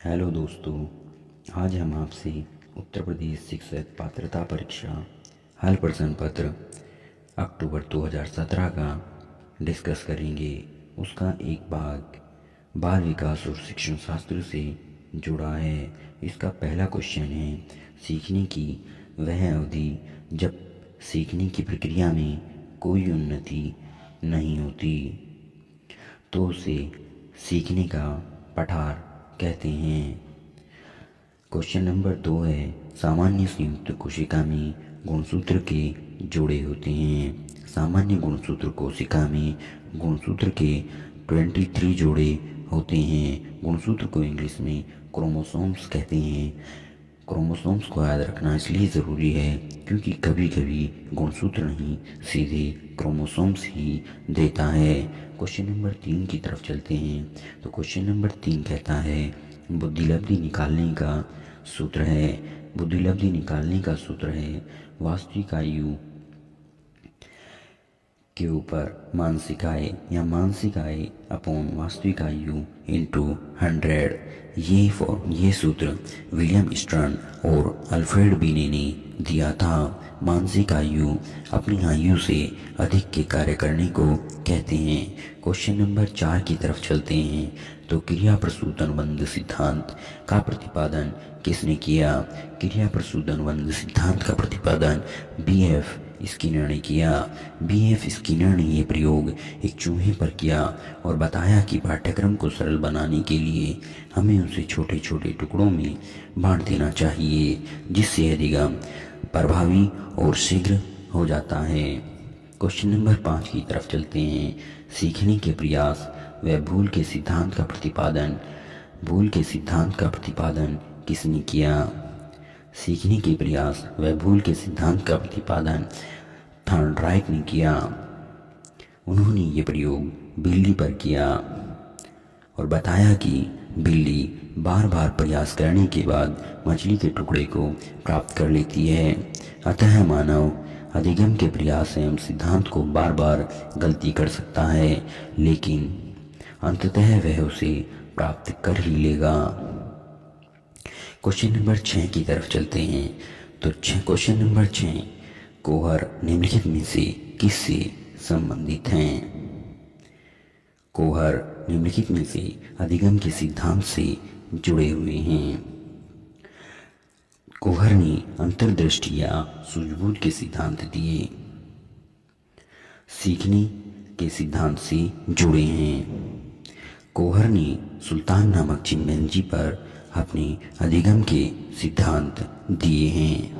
Hello दोस्तों, आज हम आपसे उत्तर प्रदेश शिक्षक पात्रता परीक्षा हल प्रश्न पत्र अक्टूबर 2017 का डिस्कस करेंगे। उसका एक भाग बाल विकास और शिक्षण शास्त्र से जुड़ा है। इसका पहला क्वेश्चन है, सीखने की वह अवधि जब सीखने की प्रक्रिया में कोई उन्नति नहीं होती तो उसे सीखने का पठार कहते हैं। क्वेश्चन नंबर 2 है, सामान्य संयुक्त कोशिका में गुणसूत्र के जोड़े होते हैं। सामान्य गुणसूत्र कोशिका में गुणसूत्र के 23 जोड़े होते हैं। गुणसूत्र को इंग्लिश में क्रोमोसोम्स कहते हैं। क्रोमोसोम्स को याद रखना इसलिए ज़रूरी है क्योंकि कभी कभी गुणसूत्र नहीं सीधे क्रोमोसोम्स ही देता है। क्वेश्चन नंबर 3 की तरफ चलते हैं। तो क्वेश्चन नंबर 3 कहता है, बुद्धिलब्धि निकालने का सूत्र है। बुद्धिलब्धि निकालने का सूत्र है वास्तविक आयु के ऊपर मानसिक आय या मानसिक आय अपॉन वास्तविक आयु इंटू 100। ये सूत्र विलियम स्टर्न और अल्फ्रेड बिने ने दिया था। मानसिक आयु अपनी आयु से अधिक के कार्य करने को कहते हैं। क्वेश्चन नंबर 4 की तरफ चलते हैं। तो क्रिया प्रसूत अनुबंध सिद्धांत का प्रतिपादन किसने किया? क्रिया प्रसूत अनुबंध सिद्धांत का प्रतिपादन BF स्किनर ने किया। BF स्किनर ने ये प्रयोग एक चूहे पर किया और बताया कि पाठ्यक्रम को सरल बनाने के लिए हमें उसे छोटे छोटे टुकड़ों में बांट देना चाहिए, जिससे अधिगम प्रभावी और शीघ्र हो जाता है। क्वेश्चन नंबर 5 की तरफ चलते हैं। सीखने के प्रयास व भूल के सिद्धांत का प्रतिपादन किसने किया? सीखने के प्रयास व भूल के सिद्धांत का प्रतिपादन थॉर्नडाइक ने किया। उन्होंने ये प्रयोग बिल्ली पर किया और बताया कि बिल्ली बार बार प्रयास करने के बाद मछली के टुकड़े को प्राप्त कर लेती है। अतः मानव अधिगम के प्रयास एवं सिद्धांत को बार बार गलती कर सकता है, लेकिन अंततः वह उसे प्राप्त कर ही लेगा। क्वेश्चन नंबर 6 की तरफ चलते हैं। तो क्वेश्चन नंबर 6, कोहर निम्नलिखित में से किससे संबंधित हैं? कोहर निम्नलिखित में से अधिगम के सिद्धांत से जुड़े हुए हैं। कोहर ने अंतर्दृष्टि या सूझबूझ के सिद्धांत दिए, सीखने के सिद्धांत से जुड़े हैं। कोहर ने सुल्तान नामक चिंपैंजी पर अपने अधिगम के सिद्धांत दिए हैं।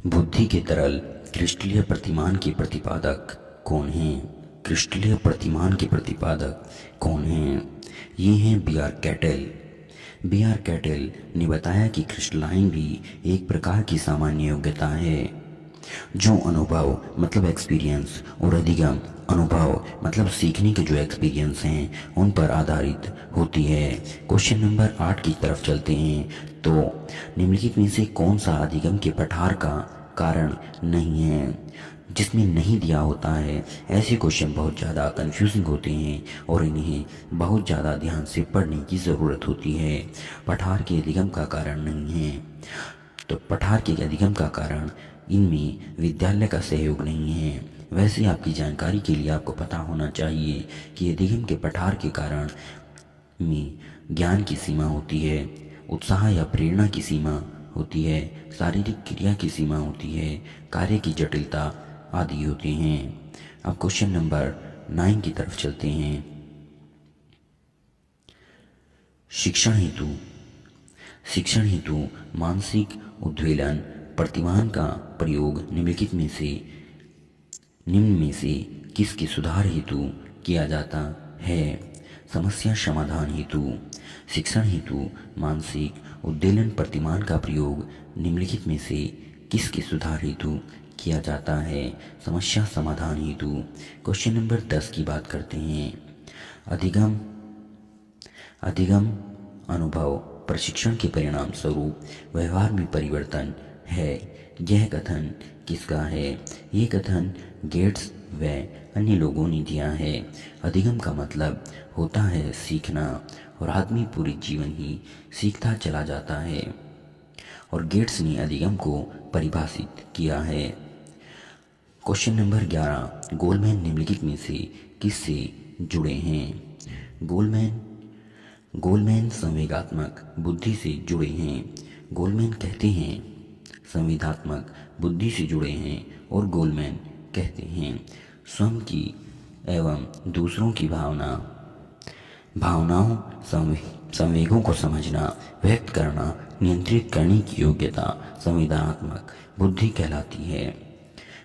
बुद्धि के तरल क्रिस्टलीय प्रतिमान के प्रतिपादक कौन हैं? क्रिस्टलीय प्रतिमान के प्रतिपादक कौन हैं? ये हैं BR कैटल। BR कैटल ने बताया कि क्रिस्टलाइन भी एक प्रकार की सामान्य योग्यता है जो अनुभव मतलब एक्सपीरियंस और अधिगम अनुभव मतलब सीखने के जो एक्सपीरियंस हैं उन पर आधारित होती है। क्वेश्चन नंबर 8 की तरफ चलते हैं। तो निम्नलिखित में से कौन सा अधिगम के पठार का कारण नहीं है? जिसमें नहीं दिया होता है ऐसे क्वेश्चन बहुत ज़्यादा कंफ्यूजिंग होते हैं और इन्हें बहुत ज़्यादा ध्यान से पढ़ने की ज़रूरत होती है। पठार के अधिगम का कारण नहीं है। तो पठार के अधिगम का कारण इनमें विद्यालय का सहयोग नहीं है। वैसे आपकी जानकारी के लिए आपको पता होना चाहिए कि अधिगम के पठार के कारण में ज्ञान की सीमा होती है, उत्साह या प्रेरणा की सीमा होती है, शारीरिक क्रिया की सीमा होती है, कार्य की जटिलता आदि होते हैं। अब क्वेश्चन नंबर 9 की तरफ चलते हैं। शिक्षण हेतु मानसिक उद्वेलन प्रतिमान का प्रयोग निम्न में से किसके सुधार हेतु किया जाता है? समस्या समाधान हेतु। शिक्षण हेतु मानसिक उद्वेलन प्रतिमान का प्रयोग निम्नलिखित में से किसके सुधार हेतु किया जाता है? समस्या समाधान हेतु। क्वेश्चन नंबर 10 की बात करते हैं। अधिगम अनुभव प्रशिक्षण के परिणाम स्वरूप व्यवहार में परिवर्तन है। यह कथन किसका है? ये कथन गेट्स व अन्य लोगों ने दिया है। अधिगम का मतलब होता है सीखना, और आदमी पूरे जीवन ही सीखता चला जाता है। और गेट्स ने अधिगम को परिभाषित किया है। क्वेश्चन नंबर 11, गोलमैन निम्नलिखित में से किससे जुड़े हैं? गोलमैन संवेगात्मक बुद्धि से जुड़े हैं। गोलमैन कहते हैं संवेदात्मक बुद्धि से जुड़े हैं, और गोलमैन कहते हैं स्वयं की एवं दूसरों की भावनाओं संवेगों को समझना, व्यक्त करना, नियंत्रित करने की योग्यता संवेदनात्मक बुद्धि कहलाती है।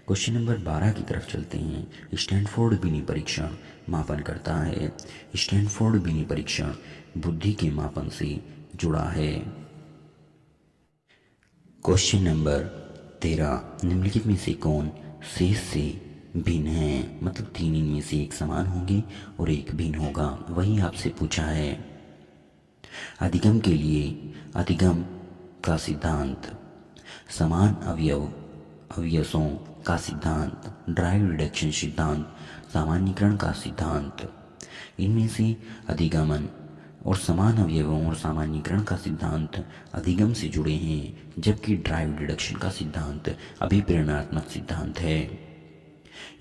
क्वेश्चन नंबर 12 की तरफ चलते हैं। स्टैनफोर्ड बिनी परीक्षण मापन करता है। स्टैनफोर्ड बिनी परीक्षण बुद्धि के मापन से जुड़ा है। क्वेश्चन नंबर 13, निम्नलिखित में से कौन शेष से भिन्न है? मतलब 3 इनमें से एक समान होंगे और एक भिन्न होगा, वही आपसे पूछा है। अधिगम के लिए अधिगम का सिद्धांत, समान अवयवों का सिद्धांत, ड्राइव रिडक्शन सिद्धांत, सामान्यीकरण का सिद्धांत। इनमें से अधिगमन और समान अवयवों और सामान्यीकरण का सिद्धांत अधिगम से जुड़े हैं, जबकि ड्राइव रिडक्शन का सिद्धांत अभिप्रेरणात्मक सिद्धांत है।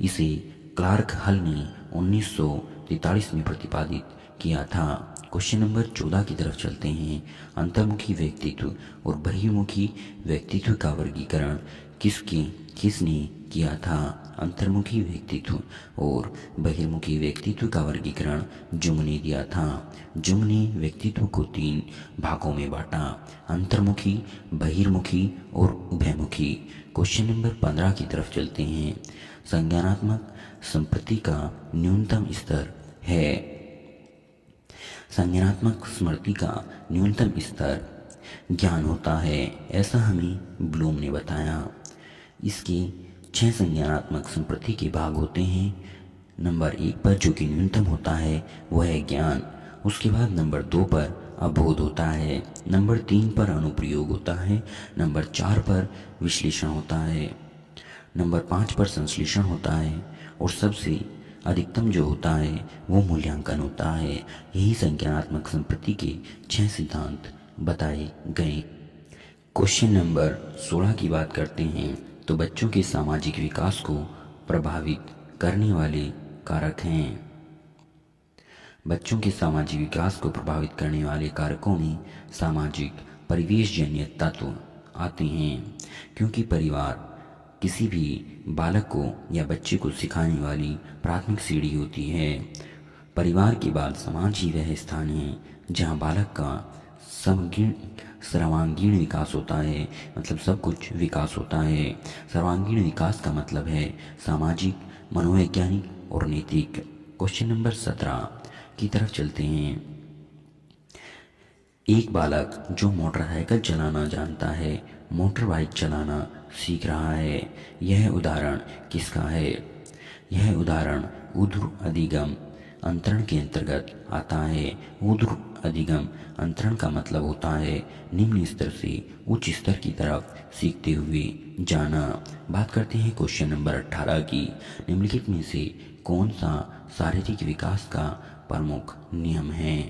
इसे क्लार्क हल ने 1943 में प्रतिपादित किया था। क्वेश्चन नंबर 14 की तरफ चलते हैं। अंतर्मुखी व्यक्तित्व और बहिर्मुखी व्यक्तित्व का वर्गीकरण किसने किया था? अंतर्मुखी व्यक्तित्व और बहिर्मुखी व्यक्तित्व का वर्गीकरण जुंग ने दिया था। जुंग ने व्यक्तित्व को 3 भागों में बांटा, अंतर्मुखी, बहिर्मुखी और उभयमुखी। क्वेश्चन नंबर 15 की तरफ चलते हैं। संज्ञानात्मक संपत्ति का न्यूनतम स्तर है। संज्ञानात्मक स्मृति का न्यूनतम स्तर ज्ञान होता है, ऐसा हमें ब्लूम ने बताया। इसके 6 संज्ञानात्मक संपत्ति के भाग होते हैं। नंबर 1 पर जो कि न्यूनतम होता है वह है ज्ञान। उसके बाद नंबर 2 पर अबोध होता है। नंबर 3 पर अनुप्रयोग होता है। नंबर 4 पर विश्लेषण होता है। नंबर 5 पर संश्लेषण होता है। और सबसे अधिकतम जो होता है वो मूल्यांकन होता है। यही संज्ञानात्मक संपत्ति के 6 सिद्धांत बताए गए। क्वेश्चन नंबर 16 की बात करते हैं तो बच्चों के सामाजिक विकास को प्रभावित करने वाले कारक हैं। बच्चों के सामाजिक विकास को प्रभावित करने वाले कारकों में सामाजिक परिवेशजन्य तत्व आते हैं, क्योंकि परिवार किसी भी बालक को या बच्चे को सिखाने वाली प्राथमिक सीढ़ी होती है। परिवार के बाद समाज ही वह स्थान है जहाँ बालक का सर्वांगीण विकास होता है, मतलब सब कुछ विकास होता है। सर्वांगीण विकास का मतलब है सामाजिक, मनोवैज्ञानिक और नैतिक। क्वेश्चन नंबर 17 की तरफ चलते हैं। एक बालक जो मोटरसाइकिल चलाना जानता है, मोटर बाइक चलाना सीख रहा है। यह उदाहरण किसका है? यह उदाहरण ऊर्ध्व अधिगम अंतरण के अंतर्गत आता है। ऊर्ध्व अधिगम अंतरण का मतलब होता है निम्न स्तर से उच्च स्तर की तरफ सीखते हुए जाना। बात करते हैं क्वेश्चन नंबर 18 की। निम्नलिखित में से कौन सा शारीरिक विकास का प्रमुख नियम है?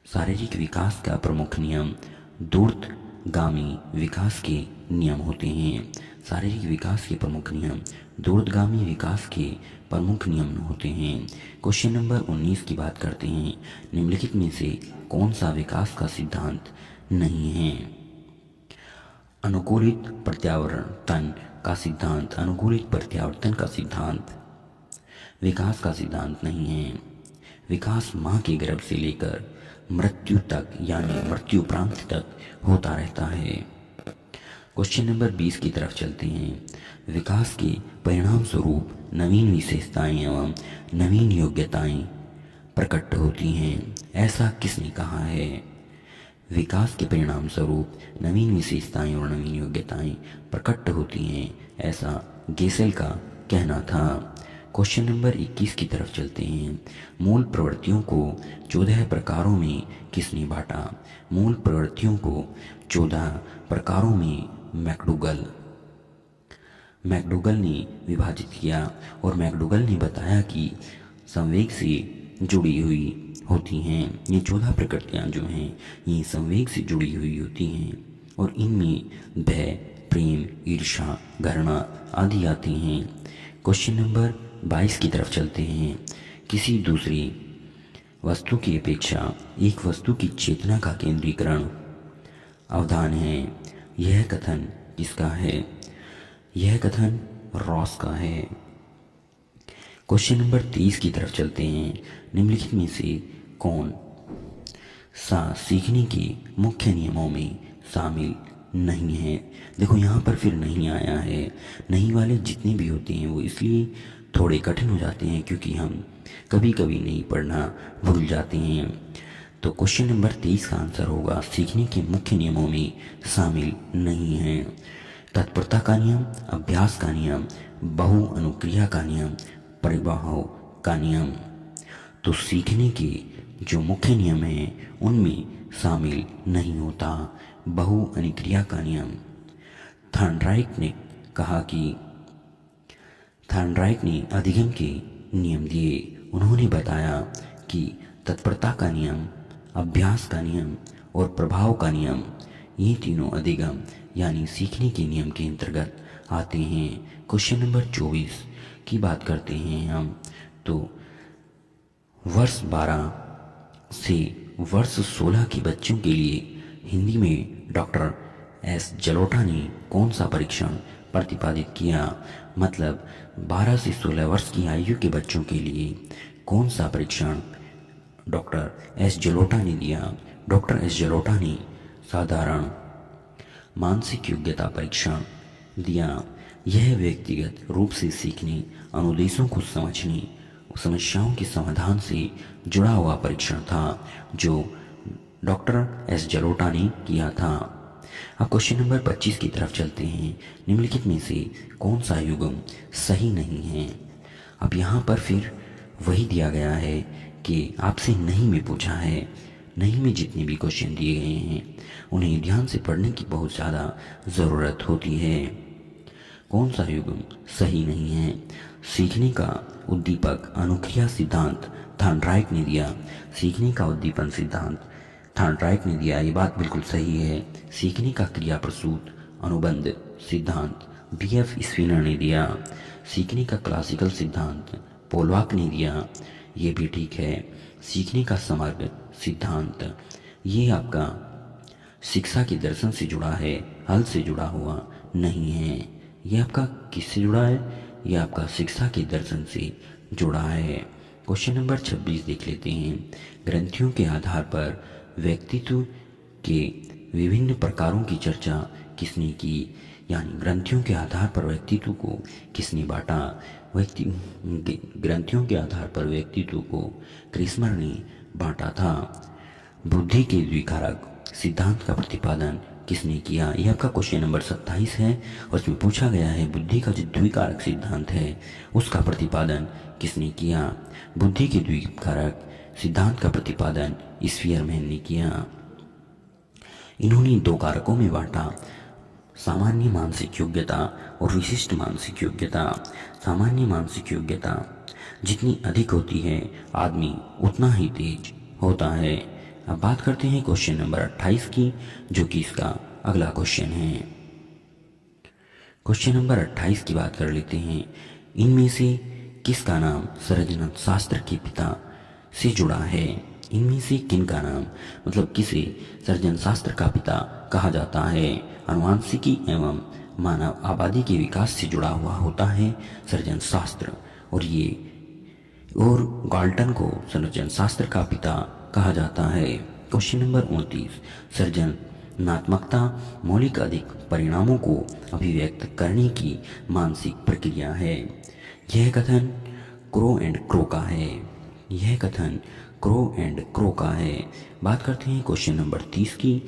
शारीरिक विकास का प्रमुख नियम दूरगामी विकास के नियम होते हैं। शारीरिक विकास के प्रमुख नियम दूरगामी विकास के प्रमुख नियम होते हैं। क्वेश्चन नंबर 19 की बात करते हैं। निम्नलिखित में से कौन सा विकास का सिद्धांत नहीं है? अनुकूलित प्रत्यावर्तन का सिद्धांत। अनुकूलित प्रत्यावर्तन का सिद्धांत विकास का सिद्धांत नहीं है। विकास माँ के गर्भ से लेकर मृत्यु तक यानी मृत्यु उपरांत तक होता रहता है। क्वेश्चन नंबर 20 की तरफ चलते हैं। विकास के परिणाम स्वरूप नवीन विशेषताएं एवं नवीन योग्यताएं प्रकट होती हैं, ऐसा किसने कहा है? विकास के परिणाम स्वरूप नवीन विशेषताएं और नवीन योग्यताएं प्रकट होती हैं, ऐसा गेसेल का कहना था। क्वेश्चन नंबर 21 की तरफ चलते हैं। मूल प्रवृत्तियों को 14 प्रकारों में किसने बांटा? मूल प्रवृत्तियों को 14 प्रकारों में मैकडूगल मैकडोगल ने विभाजित किया और मैकडोगल ने बताया कि संवेग से जुड़ी हुई होती हैं। ये 14 प्रकृतियाँ जो हैं ये संवेग से जुड़ी हुई होती हैं और इनमें भय, प्रेम, ईर्ष्या, घृणा आदि आती हैं। क्वेश्चन नंबर 22 की तरफ चलते हैं। किसी दूसरी वस्तु की अपेक्षा एक वस्तु की चेतना का केंद्रीकरण अवधान है। यह कथन किसका है? यह कथन रॉस का है। क्वेश्चन नंबर 30 की तरफ चलते हैं। निम्नलिखित में से कौन सा सीखने के मुख्य नियमों में शामिल नहीं है? देखो यहाँ पर फिर नहीं आया है। नहीं वाले जितने भी होते हैं वो इसलिए थोड़े कठिन हो जाते हैं क्योंकि हम कभी कभी नहीं पढ़ना भूल जाते हैं। तो क्वेश्चन नंबर 23 का आंसर होगा सीखने के मुख्य नियमों में शामिल नहीं है। तत्परता का नियम, अभ्यास का नियम, बहु अनुक्रिया का नियम, परिवाह का नियम। तो सीखने के जो मुख्य नियम हैं उनमें शामिल नहीं होता बहु अनुक्रिया का नियम। थॉर्नडाइक ने कहा कि थॉर्नडाइक ने अधिगम के नियम दिए। उन्होंने बताया कि तत्परता का नियम, अभ्यास का नियम और प्रभाव का नियम ये तीनों अधिगम यानी सीखने के नियम के अंतर्गत आते हैं। क्वेश्चन नंबर 24 की बात करते हैं हम। तो वर्ष 12 से वर्ष 16 के बच्चों के लिए हिंदी में डॉक्टर एस जलोटा ने कौन सा परीक्षण प्रतिपादित किया? मतलब 12 से 16 वर्ष की आयु के बच्चों के लिए कौन सा परीक्षण डॉक्टर एस जलोटा ने दिया? डॉक्टर एस जलोटा ने साधारण मानसिक योग्यता परीक्षण दिया। यह व्यक्तिगत रूप से सीखने, अनुदेशों को समझने, समस्याओं के समाधान से जुड़ा हुआ परीक्षण था जो डॉक्टर एस जलोटा ने किया था। अब क्वेश्चन नंबर 25 की तरफ चलते हैं। निम्नलिखित में से कौन सा युग्म सही नहीं है? अब यहाँ पर फिर वही दिया गया है कि आपसे नहीं में पूछा है। नहीं में जितने भी क्वेश्चन दिए गए हैं उन्हें ध्यान से पढ़ने की बहुत ज़्यादा ज़रूरत होती है। कौन सा युग्म सही नहीं है? सीखने का उद्दीपक अनुक्रिया सिद्धांत थॉर्नडाइक ने दिया। सीखने का उद्दीपन सिद्धांत थॉर्नडाइक ने दिया, ये बात बिल्कुल सही है। सीखने का क्रिया प्रसूत अनुबंध सिद्धांत बीएफ स्पिनर ने दिया। सीखने का क्लासिकल सिद्धांत पोलवाक ने दिया, ये भी ठीक है। सीखने का समग्र सिद्धांत ये आपका शिक्षा के दर्शन से जुड़ा है, हल से जुड़ा हुआ नहीं है। ये आपका किससे जुड़ा है? ये आपका शिक्षा के दर्शन से जुड़ा है। क्वेश्चन नंबर 26 देख लेते हैं। ग्रंथियों के आधार पर व्यक्तित्व के विभिन्न प्रकारों की चर्चा किसने की? यानी ग्रंथियों के आधार पर व्यक्तित्व को किसने बांटा? ग्रंथियों के आधार पर व्यक्तित्व को क्रिस्मर ने बांटा था। बुद्धि के द्विकारक सिद्धांत का प्रतिपादन किसने किया? यह आपका क्वेश्चन नंबर 27 है और इसमें पूछा गया है बुद्धि का जो द्विकारक सिद्धांत है उसका प्रतिपादन किसने किया? बुद्धि के द्विकारक सिद्धांत का प्रतिपादन स्पीयरमैन ने किया। इन्होंने दो कारकों में बांटा, सामान्य मानसिक योग्यता और विशिष्ट मानसिक योग्यता। सामान्य मानसिक योग्यता जितनी अधिक होती है आदमी उतना ही तेज होता है। अब बात करते हैं क्वेश्चन नंबर 28 की, जो कि इसका अगला क्वेश्चन है। क्वेश्चन नंबर 28 की बात कर लेते हैं। इनमें से किसका नाम सर्जन शास्त्र के पिता से जुड़ा है? इनमें से किन का नाम मतलब किसे सर्जन शास्त्र का पिता कहा जाता है? अनुवांशिकी एवं मानव आबादी के विकास से जुड़ा हुआ होता है सर्जन शास्त्र, और गाल्टन को सर्जन शास्त्र का पिता कहा जाता है। क्वेश्चन नंबर 29, सर्जनात्मकता मौलिक अधिक परिणामों को अभिव्यक्त करने की मानसिक प्रक्रिया है। यह कथन क्रो एंड क्रो का है। यह कथन क्रो एंड क्रो का है। बात करते हैं क्वेश्चन नंबर 30 की,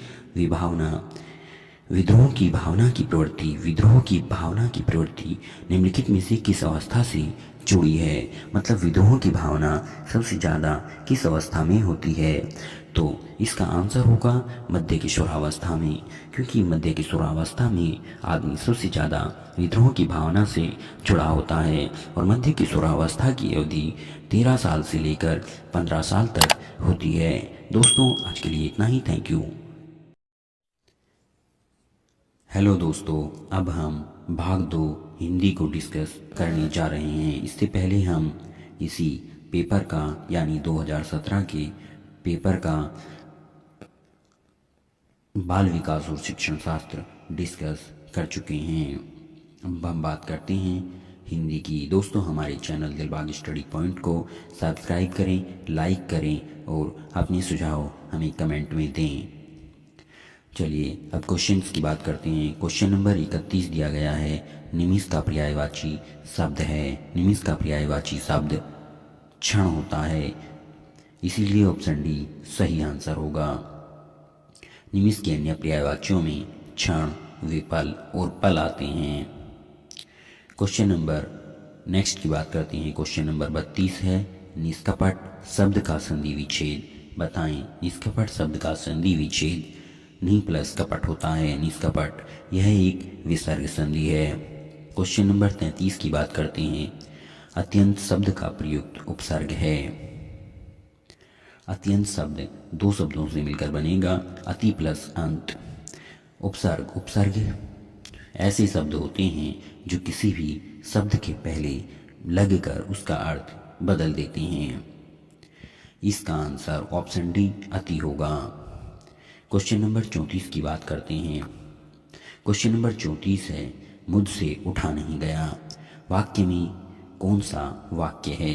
विद्रोह की भावना की प्रवृत्ति। विद्रोह की भावना की प्रवृत्ति निम्नलिखित में से किस अवस्था से जुड़ी है। मतलब विद्रोह की भावना सबसे ज़्यादा किस अवस्था में होती है? तो इसका आंसर होगा मध्य किशोरावस्था में, क्योंकि मध्य किशोरावस्था में आदमी सबसे ज़्यादा विद्रोह की भावना से जुड़ा होता है। और मध्य किशोरावस्था की अवधि 13 साल से लेकर 15 साल तक होती है। दोस्तों, आज के लिए इतना ही। Thank you. हेलो दोस्तों, अब हम भाग 2 हिंदी को डिस्कस करने जा रहे हैं। इससे पहले हम इसी पेपर का यानी 2017 के पेपर का बाल विकास और शिक्षण शास्त्र डिस्कस कर चुके हैं। अब हम बात करते हैं हिंदी की। दोस्तों, हमारे चैनल दिलबाग स्टडी पॉइंट को सब्सक्राइब करें, लाइक करें और अपने सुझाव हमें कमेंट में दें। चलिए अब क्वेश्चंस की बात करते हैं। क्वेश्चन नंबर 31 दिया गया है। निमिष का पर्यायवाची शब्द है। निमिष का पर्यायवाची शब्द क्षण होता है, इसीलिए ऑप्शन डी सही आंसर होगा। निमिष के अन्य पर्यायवाचियों में क्षण, विपल और पल आते हैं। क्वेश्चन नंबर नेक्स्ट की बात करते हैं। क्वेश्चन नंबर 32 है। निष्कपट शब्द का संधि विच्छेद बताएं। निष्कपट शब्द का संधि विच्छेद नि प्लस कपट होता है। निष्कपट यह एक विसर्ग संधि है। क्वेश्चन नंबर 33 की बात करते हैं। अत्यंत शब्द का प्रयुक्त उपसर्ग है। अत्यंत शब्द दो शब्दों से मिलकर बनेगा, अति प्लस अंत। उपसर्ग ऐसे शब्द होते हैं जो किसी भी शब्द के पहले लगकर उसका अर्थ बदल देते हैं। इसका आंसर ऑप्शन डी अति होगा। क्वेश्चन नंबर 34 की बात करते हैं। क्वेश्चन नंबर 34 है। मुझसे उठा नहीं गया वाक्य में कौन सा वाक्य है?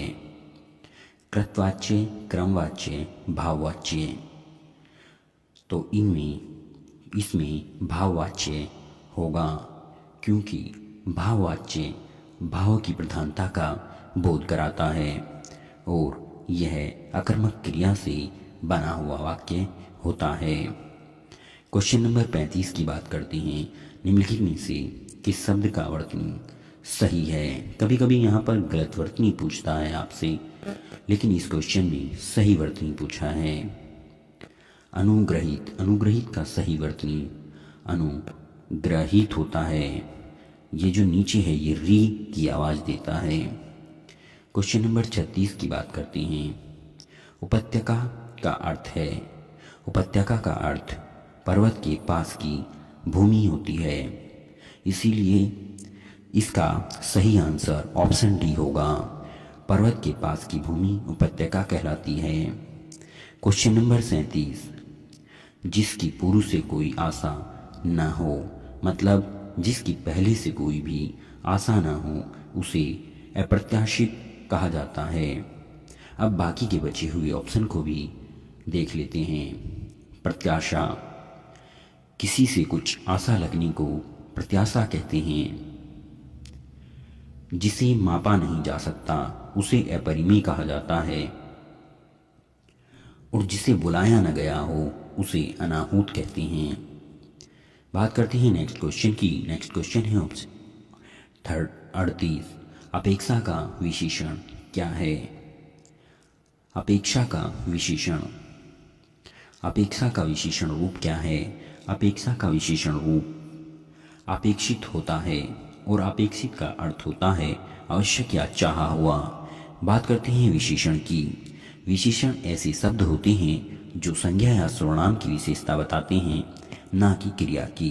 कृतवाच्य, क्रमवाच्य, भाववाच्य। तो इसमें भाववाच्य होगा, क्योंकि भाववाच्य भाव की प्रधानता का बोध कराता है और यह अकर्मक क्रिया से बना हुआ वाक्य होता है। क्वेश्चन नंबर 35 की बात करते हैं। निम्नलिखित में से किस शब्द का वर्तनी सही है? कभी कभी यहाँ पर गलत वर्तनी पूछता है आपसे, लेकिन इस क्वेश्चन में सही वर्तनी पूछा है। अनुग्रहित। अनुग्रहित का सही वर्तनी अनुग्रहित होता है। ये जो नीचे है ये री की आवाज़ देता है। क्वेश्चन नंबर 36 की बात करते हैं। उपत्यका का अर्थ है। उपत्यका का अर्थ पर्वत के पास की भूमि होती है, इसीलिए इसका सही आंसर ऑप्शन डी होगा। पर्वत के पास की भूमि उपत्यका कहलाती है। Question number 37। जिसकी पूर्व से कोई आशा न हो, मतलब जिसकी पहले से कोई भी आशा न हो, उसे अप्रत्याशित कहा जाता है। अब बाकी के बचे हुए ऑप्शन को भी देख लेते हैं। प्रत्याशा, किसी से कुछ आशा लगने को प्रत्याशा कहते हैं। जिसे मापा नहीं जा सकता उसे अपरिमेय कहा जाता है, और जिसे बुलाया न गया हो उसे अनाहूत कहते हैं। बात करते हैं नेक्स्ट क्वेश्चन की। नेक्स्ट क्वेश्चन है ऑप्शन 38। अपेक्षा का विशेषण क्या है? अपेक्षा का विशेषण, अपेक्षा का विशेषण रूप क्या है? अपेक्षा का विशेषण रूप अपेक्षित होता है, और अपेक्षित का अर्थ होता है आवश्यक या चाहा हुआ। बात करते हैं विशेषण की। विशेषण ऐसे शब्द होते हैं जो संज्ञा या सर्वनाम की विशेषता बताते हैं, ना कि क्रिया की।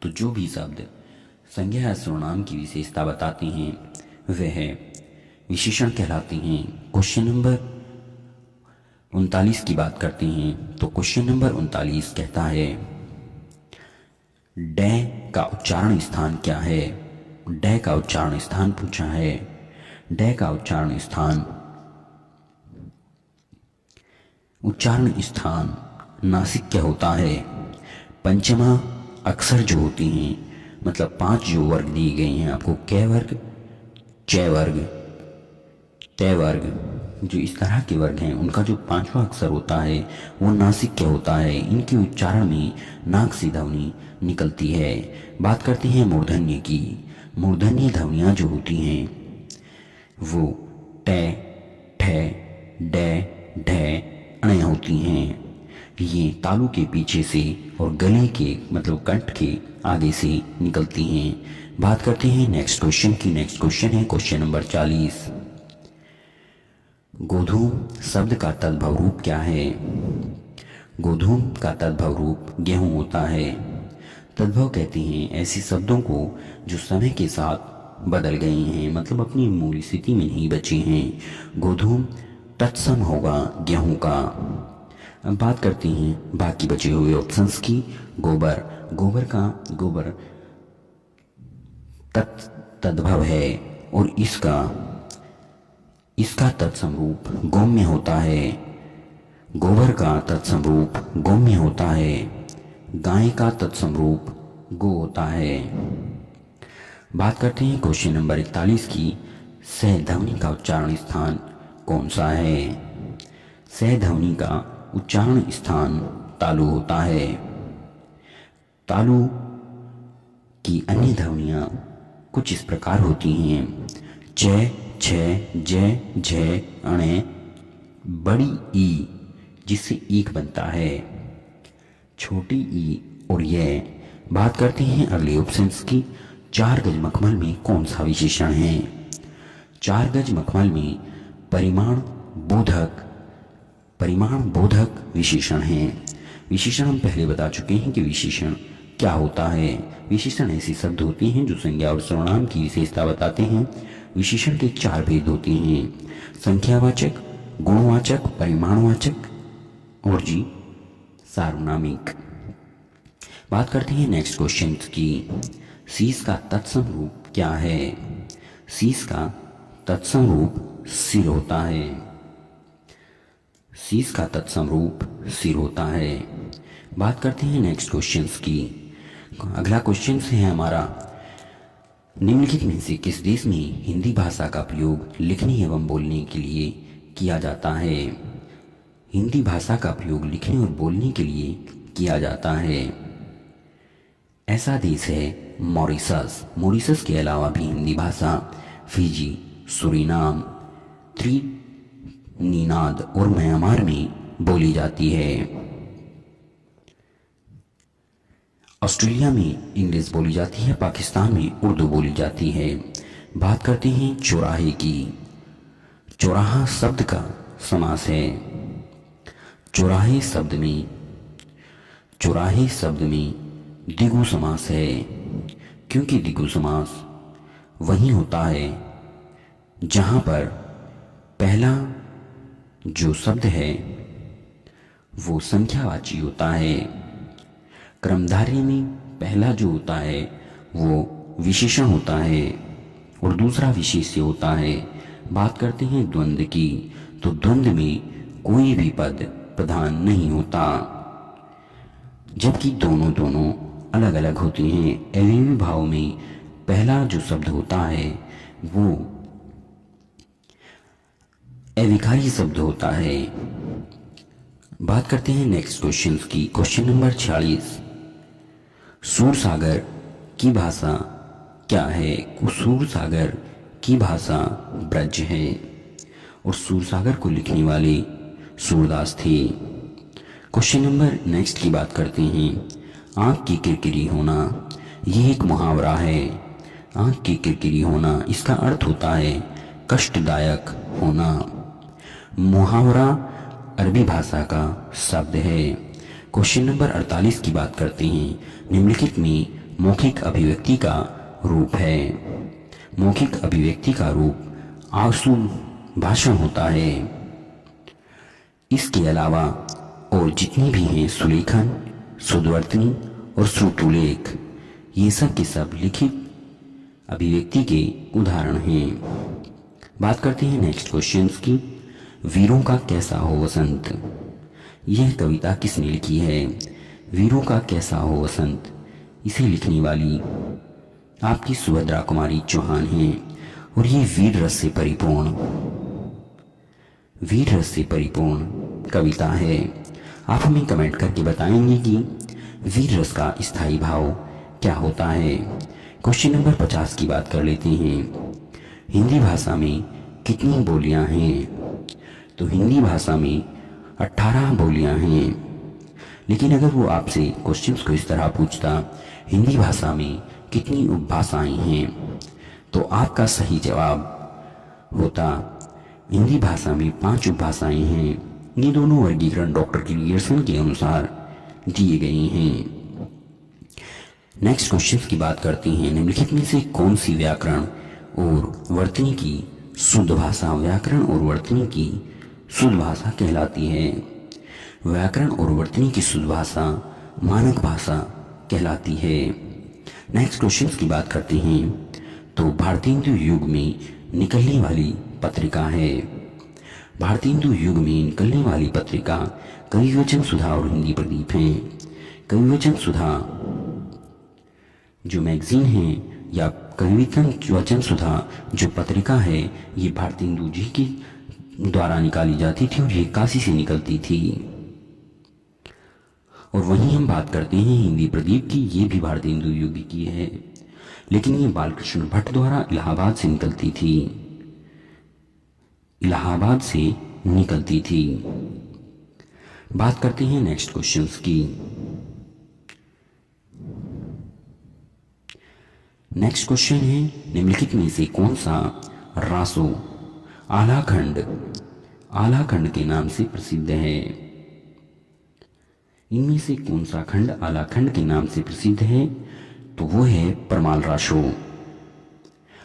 तो जो भी शब्द संज्ञा या सर्वनाम की विशेषता बताते हैं वह विशेषण कहलाते हैं। क्वेश्चन नंबर 39 की बात करते हैं। तो क्वेश्चन नंबर 39 कहता है, डै का उच्चारण स्थान क्या है? डै का उच्चारण स्थान पूछा है। डै का उच्चारण स्थान नासिक्य होता है। पंचमा अक्षर जो होते हैं, मतलब 5 जो वर्ग दिए गए हैं आपको, कै वर्ग, चै वर्ग, तय वर्ग, जो इस तरह के वर्ग हैं उनका जो 5वां अक्षर होता है वो नासिक्य होता है। इनके उच्चारण में नाक से ध्वनि निकलती है। बात करते हैं मूर्धन्य की। मूर्धन्य ध्वनियाँ जो होती हैं वो टे, ठे, डे, ढे, अणे होती हैं। ये तालु के पीछे से और गले के मतलब कंठ के आगे से निकलती हैं। बात करते हैं नेक्स्ट क्वेश्चन की। नेक्स्ट क्वेश्चन है क्वेश्चन नंबर 40। गोधूम शब्द का तद्भव रूप क्या है? गोधूम का तद्भव रूप गेहूं होता है। तद्भव कहते हैं ऐसे शब्दों को जो समय के साथ बदल गए हैं, मतलब अपनी मूल स्थिति में नहीं बचे हैं। गोधूम तत्सम होगा गेहूं का। अब बात करते हैं बाकी बचे हुए ऑप्शंस की। गोबर, गोबर तद्भव है और इसका तत्सम रूप गौम्य होता है। गोबर का तत्सम रूप गौम्य होता है। गाय का तत्सम रूप गो होता है। बात करते हैं क्वेश्चन नंबर 41 की। सह ध्वनि का उच्चारण स्थान कौन सा है? सह ध्वनि का उच्चारण स्थान तालु होता है। तालु की अन्य ध्वनियां कुछ इस प्रकार होती हैं। च, छ, ज, झ, अणे, बड़ी ई जिससे ईक बनता है, छोटी ई और यह। बात करते हैं अगले ऑप्शंस की। 4 गज मखमल में कौन सा विशेषण है? 4 गज मखमल में परिमाण बोधक विशेषण है। विशेषण हम पहले बता चुके हैं कि विशेषण क्या होता है। विशेषण ऐसे शब्द होते हैं जो संज्ञा और सर्वनाम की विशेषता बताते हैं। विशेषण के 4 भेद होते हैं: संख्यावाचक, गुणवाचक, परिमाणवाचक और जी सार्वनामिक। बात करते हैं नेक्स्ट क्वेश्चन की। शीश का तत्सम रूप क्या है? शीश का तत्सम रूप सिर होता है। शीश का तत्सम रूप सिर होता है। बात करते हैं नेक्स्ट क्वेश्चंस की। अगला क्वेश्चन है हमारा, निम्नलिखित में से किस देश में हिंदी भाषा का प्रयोग लिखने एवं बोलने के लिए किया जाता है? हिंदी भाषा का प्रयोग लिखने और बोलने के लिए किया जाता है। ऐसा देश है मॉरिशस। मॉरिशस के अलावा भी हिंदी भाषा फिजी, सूरीनाम, त्रिनिदाद और म्यांमार में बोली जाती है। ऑस्ट्रेलिया में इंग्लिश बोली जाती है। पाकिस्तान में उर्दू बोली जाती है। बात करते हैं चौराहे की। चौराहा शब्द का समास है। चौराहे शब्द में द्विगु समास है, क्योंकि द्विगु समास वही होता है जहां पर पहला जो शब्द है वो संख्यावाची होता है। क्रमधारय में पहला जो होता है वो विशेषण होता है और दूसरा विशेष्य होता है। बात करते हैं द्वंद्व की, तो द्वंद्व में कोई भी पद प्रधान नहीं होता, जबकि दोनों अलग अलग होते हैं। अव्ययी भाव में पहला जो शब्द होता है वो अविकारी शब्द होता है। बात करते हैं नेक्स्ट क्वेश्चन की। Question number 46। सूरसागर की भाषा क्या है? सूरसागर की भाषा ब्रज है और सूरसागर को लिखने वाले सूरदास थे। क्वेश्चन नंबर नेक्स्ट की बात करते हैं। आंख की किरकिरी होना, यह एक मुहावरा है। आंख की किरकिरी होना, इसका अर्थ होता है कष्टदायक होना। मुहावरा अरबी भाषा का शब्द है। क्वेश्चन नंबर 48 की बात करते हैं। निम्नलिखित में मौखिक अभिव्यक्ति का रूप है। मौखिक अभिव्यक्ति का रूप आशु भाषण होता है। इसके अलावा और जितनी भी हैं सुलेखन, शुद्धवर्तनी और श्रुतुलेख, ये सब के सब लिखित अभिव्यक्ति के उदाहरण हैं। बात करते हैं नेक्स्ट क्वेश्चंस की। वीरों का कैसा हो वसंत, यह कविता किसने लिखी है? वीरों का कैसा हो वसंत, इसे लिखने वाली आपकी सुभद्रा कुमारी चौहान हैं और ये वीर रस से परिपूर्ण कविता है। आप हमें कमेंट करके बताएंगे कि वीर रस का स्थायी भाव क्या होता है। क्वेश्चन नंबर 50 की बात कर लेते हैं। हिंदी भाषा में कितनी बोलियां हैं? तो हिंदी भाषा में 18 बोलियां हैं। लेकिन अगर वो आपसे क्वेश्चंस को इस तरह पूछता, हिंदी भाषा में कितनी उपभाषाएं हैं, तो आपका सही जवाब होता हिंदी भाषा में 5 उपभाषाएं हैं। ये दोनों वर्गीकरण डॉक्टर क्लियरसन के अनुसार दिए गए हैं। नेक्स्ट क्वेश्चन की बात करते हैं। निम्नलिखित में से कौन सी व्याकरण और वर्तनी की शुद्ध भाषा व्याकरण और वर्तनी की शुद्ध भाषा कहलाती है? व्याकरण और वर्तनी की शुद्ध भाषा मानक भाषा कहलाती है। नेक्स्ट क्वेश्चन की बात करते हैं। तो भारतेंदु युग में निकलने वाली पत्रिका है। भारतेंदु युग में निकलने वाली पत्रिका कविवचन सुधा और हिंदी प्रदीप हैं। कविवचन सुधा जो मैगजीन है या कविवचन सुधा जो पत्रिका है, ये भारतेंदु जी के द्वारा निकाली जाती थी और ये काशी से निकलती थी। और वहीं हम बात करते हैं हिंदी प्रदीप की, ये भी भारतेंदु युग की है, लेकिन ये बालकृष्ण भट्ट द्वारा इलाहाबाद से निकलती थी। इलाहाबाद से निकलती थी। बात करते हैं नेक्स्ट क्वेश्चंस की। नेक्स्ट क्वेश्चन है, निम्नलिखित में से कौन सा रासो आलाखंड आलाखंड के नाम से प्रसिद्ध है? इनमें से कौन सा खंड आलाखंड के नाम से प्रसिद्ध है? तो वो है परमाल रासो।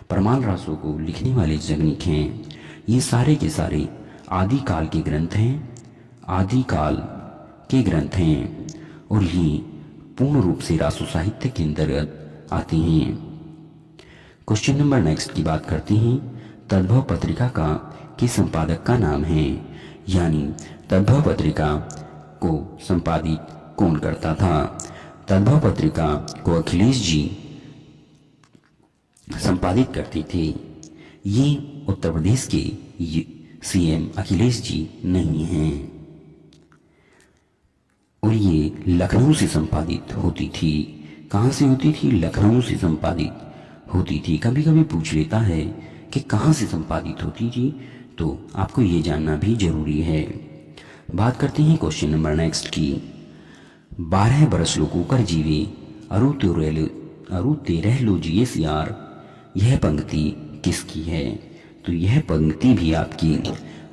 परमाल रासो को लिखने वाले जगनीक हैं। ये सारे के सारे आदिकाल के ग्रंथ हैं, आदिकाल के ग्रंथ हैं और ये पूर्ण रूप से रासो साहित्य के अंतर्गत आते हैं। क्वेश्चन नंबर नेक्स्ट की बात करते हैं। तद्भव पत्रिका का के संपादक का नाम है, यानी तद्भव पत्रिका को संपादित कौन करता था? तद्भव पत्रिका को अखिलेश जी संपादित करते थे। ये उत्तर प्रदेश के सीएम अखिलेश जी नहीं हैं और ये लखनऊ से संपादित होती थी। कहाँ से होती थी? लखनऊ से संपादित होती थी। कभी कभी पूछ लेता है कि कहाँ से संपादित होती थी, तो आपको ये जानना भी जरूरी है। बात करते हैं क्वेश्चन नंबर नेक्स्ट की। 12 बरस लोगों कर जीवे अरु तेरह लो जिए सियार, यह पंक्ति किसकी है? तो यह पंक्ति भी आपकी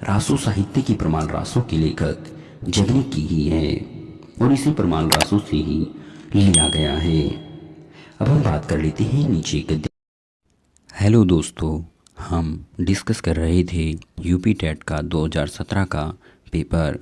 रासो साहित्य की प्रमाल रासो के लेखक जगनीक की ही है और इसे प्रमाल रासो से ही लिया गया है। अब हम बात कर लेते हैं नीचे के। हेलो दोस्तों, हम डिस्कस कर रहे थे यूपी टेट का 2017 का पेपर,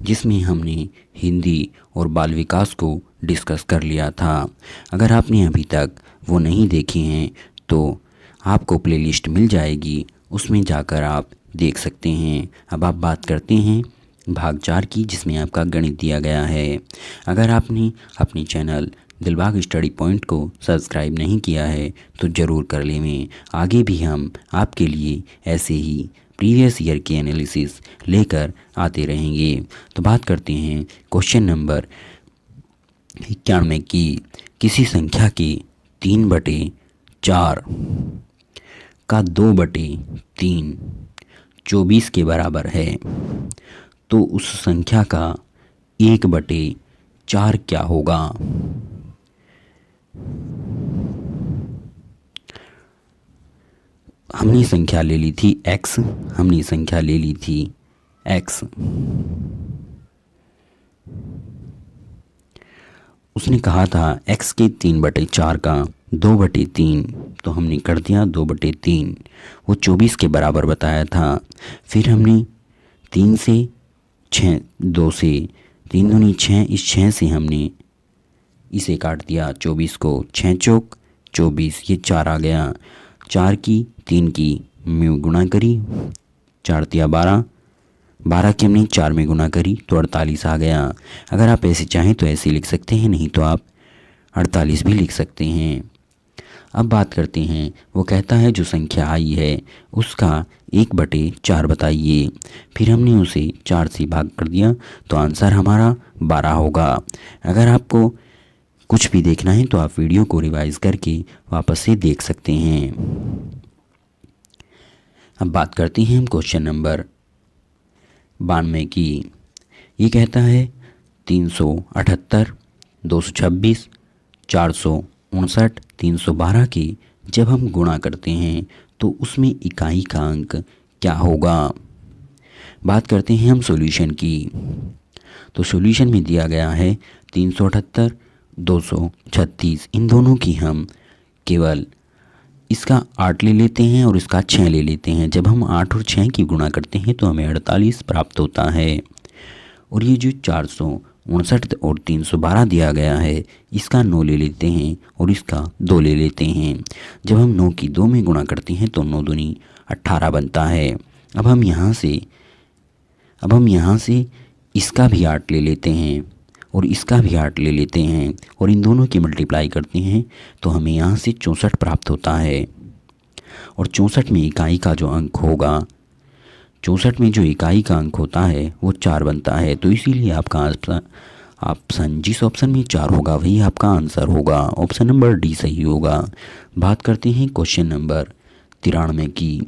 जिसमें हमने हिंदी और बाल विकास को डिस्कस कर लिया था। अगर आपने अभी तक वो नहीं देखे हैं तो आपको प्लेलिस्ट मिल जाएगी, उसमें जाकर आप देख सकते हैं। अब आप बात करते हैं भाग 4 की, जिसमें आपका गणित दिया गया है। अगर आपने अपने चैनल दिलबाग स्टडी पॉइंट को सब्सक्राइब नहीं किया है तो ज़रूर कर लें। आगे भी हम आपके लिए ऐसे ही प्रीवियस ईयर के एनालिसिस लेकर आते रहेंगे। तो बात करते हैं क्वेश्चन नंबर 91 की। किसी संख्या के 3/4 का 2/3 24 के बराबर है, तो उस संख्या का 1/4 क्या होगा? हमने संख्या ले ली थी x, हमने संख्या ले ली थी x। उसने कहा था x के 3/4 का 2/3, तो हमने कर दिया 2/3। वो 24 के बराबर बताया था। फिर हमने 3 से 6, 2 से 3 दूनी 6, इस 6 से हमने इसे काट दिया 24 को, 6 चौक 24, ये 4 आ गया। 4 की 3 की में गुणा करी, 4 तिया 12, 12 की हमने 4 में गुणा करी तो 48 आ गया। अगर आप ऐसे चाहें तो ऐसे लिख सकते हैं, नहीं तो आप 48 भी लिख सकते हैं। अब बात करते हैं, वो कहता है जो संख्या आई है उसका 1/4 बताइए। फिर हमने उसे 4 से भाग कर दिया तो आंसर हमारा 12 होगा। अगर आपको कुछ भी देखना है तो आप वीडियो को रिवाइज करके वापस से देख सकते हैं। अब बात करते हैं हम क्वेश्चन नंबर 92 की। ये कहता है 378, 226, 459, 312 की जब हम गुणा करते हैं तो उसमें इकाई का अंक क्या होगा। बात करते हैं हम सॉल्यूशन की। तो सॉल्यूशन में दिया गया है 378, 236, इन दोनों की हम केवल इसका 8 ले लेते हैं और इसका 6 ले लेते हैं। जब हम 8 और 6 की गुणा करते हैं तो हमें 48 प्राप्त होता है। और ये जो 459 और 312 दिया गया है, इसका 9 ले लेते हैं और इसका 2 ले लेते हैं। जब हम 9 की 2 में गुणा करते हैं तो 9 दूनी 18 बनता है। अब हम यहाँ से इसका भी 8 ले लेते हैं और इसका भी 8 ले लेते हैं और इन दोनों की मल्टीप्लाई करते हैं तो हमें यहाँ से 64 प्राप्त होता है। और 64 में इकाई का जो अंक होगा, 64 में जो इकाई का अंक होता है वो 4 बनता है। तो इसीलिए आपका ऑप्शन जिस ऑप्शन में 4 होगा वही आपका आंसर होगा। ऑप्शन नंबर डी सही होगा। बात करते हैं क्वेश्चन नंबर 93 की।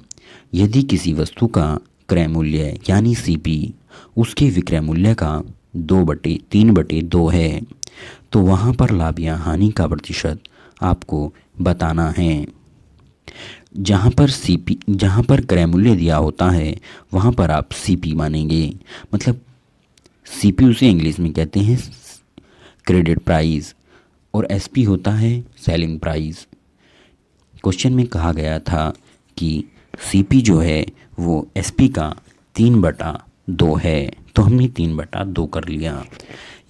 यदि किसी वस्तु का क्रय मूल्य यानी सीपी उसके विक्रय मूल्य का 2/3/2 है तो वहाँ पर लाभ या हानि का प्रतिशत आपको बताना है। जहाँ पर क्रय मूल्य दिया होता है वहाँ पर आप सीपी मानेंगे, मतलब सीपी उसे इंग्लिश में कहते हैं क्रेडिट प्राइस और एसपी होता है सेलिंग प्राइस। क्वेश्चन में कहा गया था कि सीपी जो है वो एसपी का 3/2 है, तो हमने 3/2 कर लिया।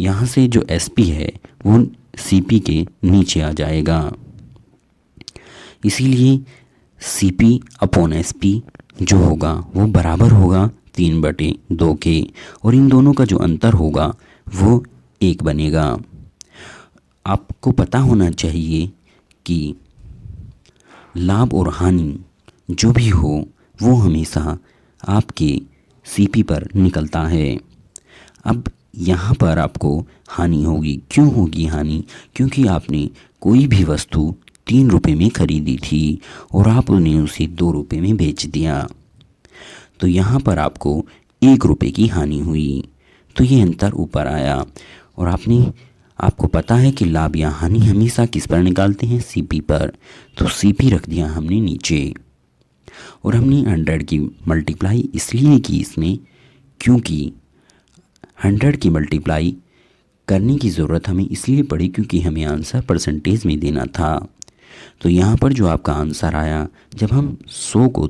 यहाँ से जो एसपी है वो सीपी के नीचे आ जाएगा, इसीलिए सीपी अपॉन एसपी जो होगा वो बराबर होगा 3/2 के, और इन दोनों का जो अंतर होगा वो 1 बनेगा। आपको पता होना चाहिए कि लाभ और हानि जो भी हो वो हमेशा आपके सीपी पर निकलता है। अब यहाँ पर आपको हानि होगी। क्यों होगी हानि? क्योंकि आपने कोई भी वस्तु 3 रुपये में खरीदी थी और आपने उसे 2 रुपये में बेच दिया, तो यहाँ पर आपको 1 रुपये की हानि हुई। तो ये अंतर ऊपर आया। और आपको पता है कि लाभ या हानि हमेशा किस पर निकालते हैं? सीपी पर। तो सीपी रख दिया हमने नीचे। और हमने 100 की मल्टीप्लाई इसलिए की इसमें क्योंकि 100 की मल्टीप्लाई करने की ज़रूरत हमें इसलिए पड़ी क्योंकि हमें आंसर परसेंटेज में देना था। तो यहाँ पर जो आपका आंसर आया, जब हम 100 को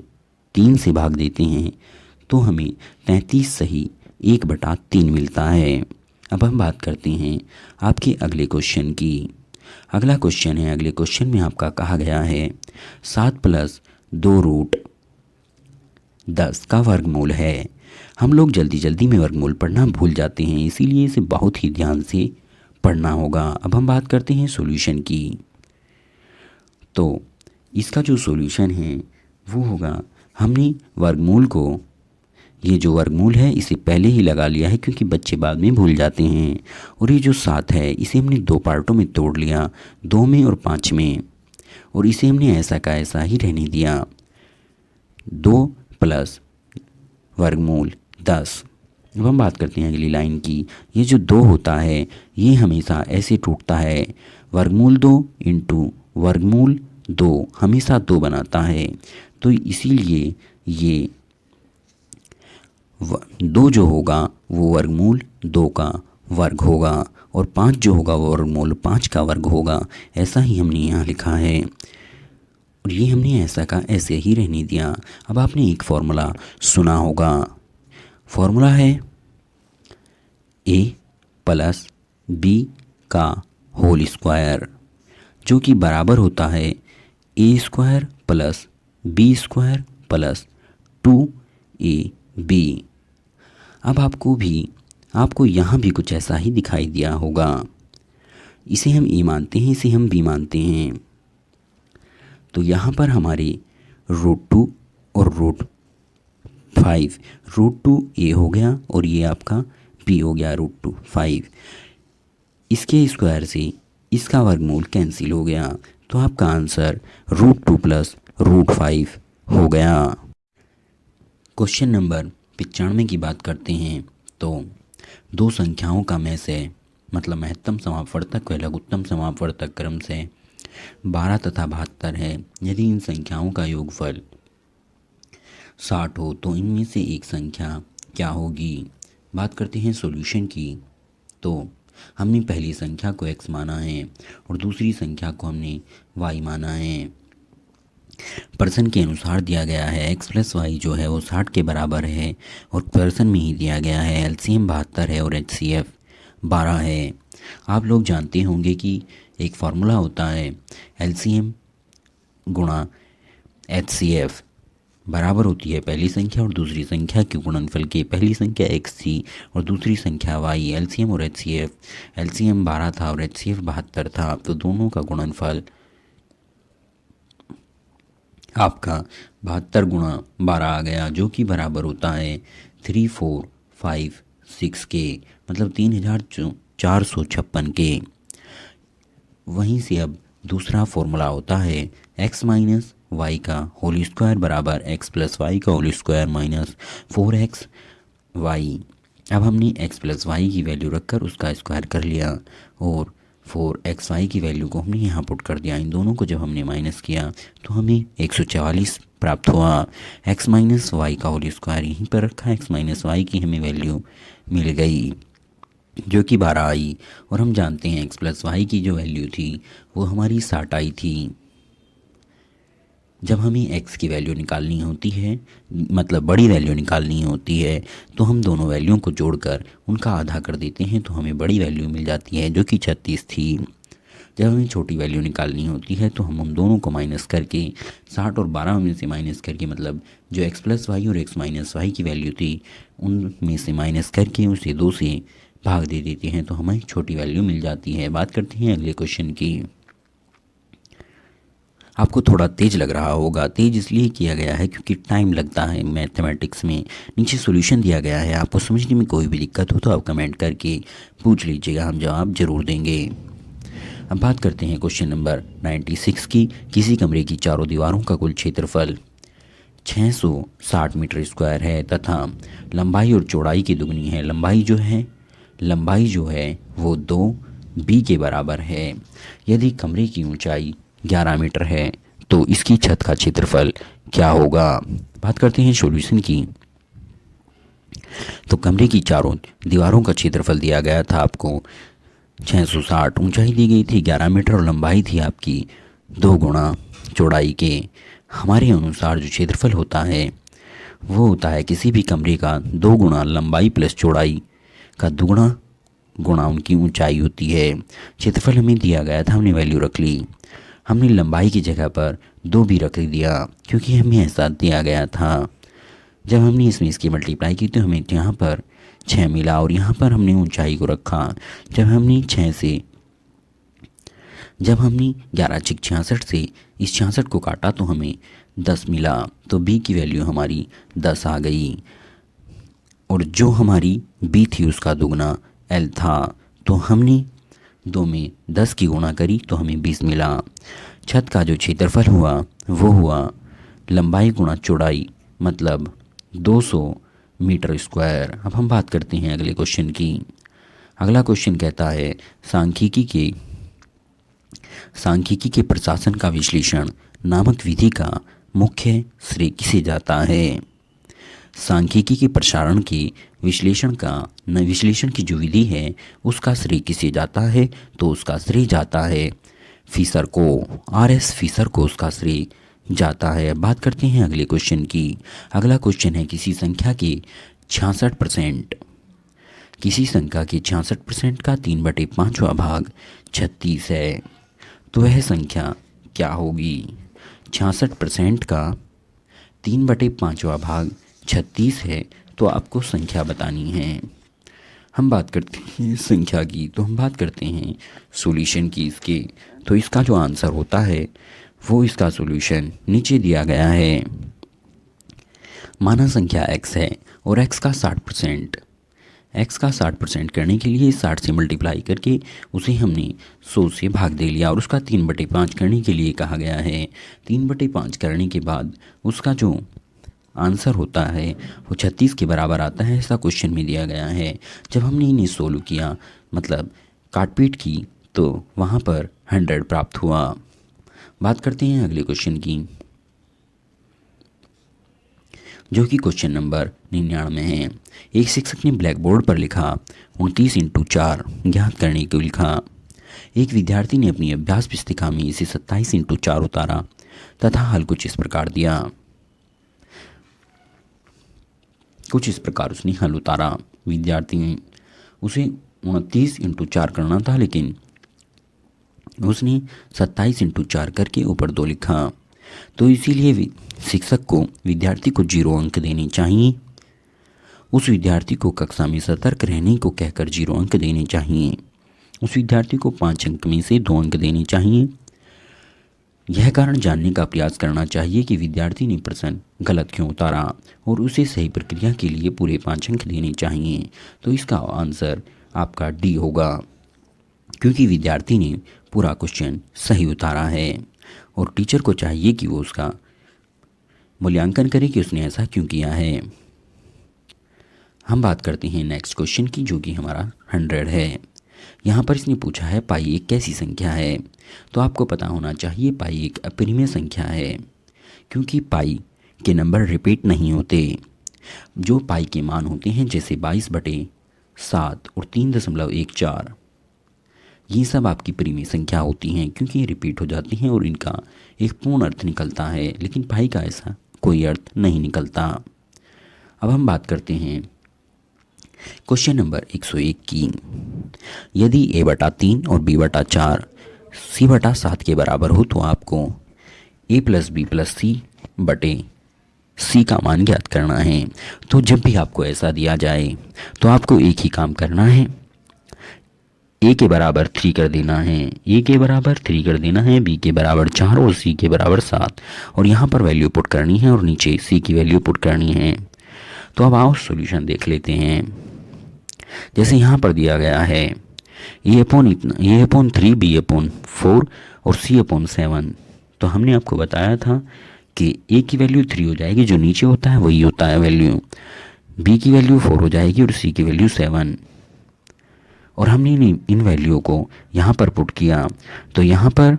3 से भाग देते हैं तो हमें 33 सही 1/3 मिलता है। अब हम बात करते हैं आपके अगले क्वेश्चन की। अगला क्वेश्चन है, अगले क्वेश्चन में आपका कहा गया है 7 + 2√10 का वर्गमूल है। हम लोग जल्दी में वर्गमूल पढ़ना भूल जाते हैं, इसीलिए इसे बहुत ही ध्यान से पढ़ना होगा। अब हम बात करते हैं सॉल्यूशन की। तो इसका जो सॉल्यूशन है वो होगा, हमने वर्गमूल को, ये जो वर्गमूल है इसे पहले ही लगा लिया है क्योंकि बच्चे बाद में भूल जाते हैं। और ये जो 7 है इसे हमने 2 पार्टों में तोड़ लिया, 2 में और 5 में, और इसे हमने ऐसा का ऐसा ही रहने दिया। 2 + वर्गमूल 10। अब हम बात करते हैं अगली लाइन की। ये जो 2 होता है ये हमेशा ऐसे टूटता है, वर्गमूल 2 × वर्गमूल 2 हमेशा 2 बनाता है। तो इसीलिए ये 2 जो होगा वो वर्गमूल 2 का वर्ग होगा, और 5 जो होगा वो वर्गमूल 5 का वर्ग होगा। ऐसा ही हमने यहाँ लिखा है और ये हमने ऐसा का ऐसे ही रहने दिया। अब आपने एक फॉर्मूला सुना होगा, फॉर्मूला है a + b का होल स्क्वायर, जो कि बराबर होता है a² + b² + 2ab। अब आपको यहाँ भी कुछ ऐसा ही दिखाई दिया होगा। इसे हम a मानते हैं, इसे हम b मानते हैं। तो यहाँ पर हमारे √2 और √5, √2 a हो गया और ये आपका b हो गया √2 5। इसके स्क्वायर से इसका वर्गमूल कैंसिल हो गया, तो आपका आंसर √2 + √5 हो गया। क्वेश्चन नंबर 95 की बात करते हैं तो दो संख्याओं का में से मतलब महत्तम समापवर्तक व लघुत्तम समापवर्तक क्रम से 12 तथा 72 है। यदि इन संख्याओं का योगफल 60 हो तो इनमें से एक संख्या क्या होगी। बात करते हैं सॉल्यूशन की। तो हमने पहली संख्या को x माना है और दूसरी संख्या को हमने y माना है। प्रश्न के अनुसार दिया गया है x प्लस वाई जो है वो 60 के बराबर है और प्रश्न में ही दिया गया है एलसीएम 72 है और एचसीएफ 12 है। आप लोग जानते होंगे कि एक फार्मूला होता है एलसीएम गुणा एचसीएफ बराबर होती है पहली संख्या और दूसरी संख्या के गुणनफल के। पहली संख्या x थी और दूसरी संख्या y। एलसीएम और एचसीएफ, एलसीएम 12 था और एचसीएफ 72 था, तो दोनों का गुणनफल आपका 72 गुणा 12 आ गया, जो कि बराबर होता है 3456 के, मतलब 3456 के। वहीं से अब दूसरा फॉर्मूला होता है x माइनस वाई का होल स्क्वायर बराबर x प्लस वाई का whole square minus 4x y. अब हमने x प्लस वाई की वैल्यू रखकर उसका स्क्वायर कर लिया और 4xy की वैल्यू को हमने यहाँ पुट कर दिया। इन दोनों को जब हमने माइनस किया तो हमें 144 प्राप्त हुआ। x माइनस वाई का होल स्क्वायर यहीं पर रखा, x माइनस वाई की हमें वैल्यू मिल गई जो कि 12 आई। और हम जानते हैं x प्लस वाई की जो वैल्यू थी वो हमारी 60 आई थी। जब हमें x की वैल्यू निकालनी होती है, मतलब बड़ी वैल्यू निकालनी होती है, तो हम दोनों वैल्यूओं को जोड़कर उनका आधा कर देते हैं तो हमें बड़ी वैल्यू मिल जाती है जो कि 36 थी। जब हमें छोटी वैल्यू निकालनी होती है तो हम उन दोनों को माइनस करके 60 और 12 में से माइनस करके, मतलब जो x प्लस वाई और x माइनस वाई की वैल्यू थी उनमें से माइनस करके उसे 2 से भाग दे देते हैं तो हमें छोटी वैल्यू मिल जाती है। बात करते हैं अगले क्वेश्चन की। आपको थोड़ा तेज लग रहा होगा, तेज इसलिए किया गया है क्योंकि टाइम लगता है मैथमेटिक्स में। नीचे सॉल्यूशन दिया गया है, आपको समझने में कोई भी दिक्कत हो तो आप कमेंट करके पूछ लीजिएगा, हम जवाब जरूर देंगे। अब बात करते हैं क्वेश्चन नंबर 96 की। किसी कमरे की चारों दीवारों का कुल क्षेत्रफल 660 मीटर स्क्वायर है तथा लंबाई और चौड़ाई की दुगनी है। लंबाई जो है वो 2b के बराबर है। यदि कमरे की ऊंचाई 11 मीटर है तो इसकी छत का क्षेत्रफल क्या होगा। बात करते हैं सॉल्यूशन की। तो कमरे की चारों दीवारों का क्षेत्रफल दिया गया था आपको 660, ऊंचाई दी गई थी 11 मीटर और लंबाई थी आपकी 2 गुणा चौड़ाई के। हमारे अनुसार जो क्षेत्रफल होता है वो होता है किसी भी कमरे का 2 गुणा लंबाई प्लस चौड़ाई का दुगुना गुणा उनकी ऊंचाई होती है। क्षेत्रफल हमें दिया गया था, हमने वैल्यू रख ली। हमने लंबाई की जगह पर 2 भी रख दिया क्योंकि हमें ऐसा दिया गया था। जब हमने इसमें इसकी मल्टीप्लाई की तो हमें यहाँ पर 6 मिला और यहाँ पर हमने ऊंचाई को रखा। जब हमने 11 × 66 से इस 66 को काटा तो हमें 10 मिला, तो b की वैल्यू हमारी 10 आ गई। और जो हमारी b थी उसका दुगना l था, तो हमने 2 में 10 की गुणा करी तो हमें 20 मिला। छत का जो क्षेत्रफल हुआ वो हुआ लंबाई गुणा चौड़ाई, मतलब 200 मीटर स्क्वायर। अब हम बात करते हैं अगले क्वेश्चन की। अगला क्वेश्चन कहता है सांख्यिकी के प्रशासन का विश्लेषण नामक विधि का मुख्य श्रेय किसे जाता है। सांख्यिकी के प्रसारण के विश्लेषण की जो विधि है उसका श्रेय किसे जाता है, तो उसका श्रेय जाता है फिशर को, RS फिशर को उसका श्रेय जाता है। बात करते हैं अगले क्वेश्चन की। अगला क्वेश्चन है किसी संख्या के 66% का 3/5वां भाग 36 है, तो वह संख्या क्या होगी। 66% का 3/5वां भाग 36 है, तो आपको संख्या बतानी है। हम बात करते हैं संख्या की, तो हम बात करते हैं सॉल्यूशन की इसके। तो इसका जो आंसर होता है वो इसका सॉल्यूशन नीचे दिया गया है। माना संख्या x है और x का 60% करने के लिए 60 से मल्टीप्लाई करके उसे हमने 100 से भाग दे लिया और उसका 3/5 करने के लिए कहा गया है। 3/5 करने के बाद उसका जो आंसर होता है वो 36 के बराबर आता है, ऐसा क्वेश्चन में दिया गया है। जब हमने इन्हें सोल्व किया मतलब काटपीट की तो वहाँ पर 100 प्राप्त हुआ। बात करते हैं अगले क्वेश्चन की, जो कि क्वेश्चन नंबर 99 है। एक शिक्षक ने ब्लैक बोर्ड पर लिखा 29 × 4 ज्ञात करने को लिखा। एक विद्यार्थी ने अपनी अभ्यास पुस्तिका में इसे 27 × 4 उतारा तथा हल कुछ इस प्रकार दिया। कुछ इस प्रकार उसने हल उतारा। विद्यार्थी ने उसे 29 × 4 करना था, लेकिन उसने 27 × 4 करके ऊपर 2 लिखा। तो इसीलिए शिक्षक को विद्यार्थी को 0 अंक देने चाहिए। उस विद्यार्थी को कक्षा में सतर्क रहने को कहकर 0 अंक देने चाहिए। उस विद्यार्थी को 5 अंक में से 2 अंक देने चाहिए। यह कारण जानने का प्रयास करना चाहिए कि विद्यार्थी ने प्रश्न गलत क्यों उतारा और उसे सही प्रक्रिया के लिए पूरे 5 अंक देने चाहिए। तो इसका आंसर आपका डी होगा, क्योंकि विद्यार्थी ने पूरा क्वेश्चन सही उतारा है और टीचर को चाहिए कि वो उसका मूल्यांकन करे कि उसने ऐसा क्यों किया है। हम बात करते हैं नेक्स्ट क्वेश्चन की, जो कि हमारा 100 है। यहाँ पर इसने पूछा है पाई एक कैसी संख्या है। तो आपको पता होना चाहिए पाई एक अपरिमेय संख्या है, क्योंकि पाई के नंबर रिपीट नहीं होते। जो पाई के मान होते हैं जैसे 22/7 और 3.14, ये सब आपकी परिमेय संख्या होती हैं, क्योंकि ये रिपीट हो जाती हैं और इनका एक पूर्ण अर्थ निकलता है, लेकिन पाई का ऐसा कोई अर्थ नहीं निकलता। अब हम बात करते हैं क्वेश्चन नंबर 101 की। यदि a/3 और b/4 c/7 के बराबर हो तो आपको a + b + c/c का मान ज्ञात करना है। तो जब भी आपको ऐसा दिया जाए तो आपको एक ही काम करना है, a के बराबर 3 कर देना है, a के बराबर 3 कर देना है, b के बराबर 4 और c के बराबर 7, और यहाँ पर वैल्यू पुट करनी है और नीचे c की वैल्यू पुट करनी है। तो अब आओ सॉल्यूशन देख लेते हैं। जैसे यहाँ पर दिया गया है a/3 b/4 और c/7। तो हमने आपको बताया था कि a की वैल्यू 3 हो जाएगी, जो नीचे होता है वही होता है वैल्यू, b की वैल्यू 4 हो जाएगी और c की वैल्यू 7, और हमने इन वैल्यू को यहाँ पर पुट किया। तो यहाँ पर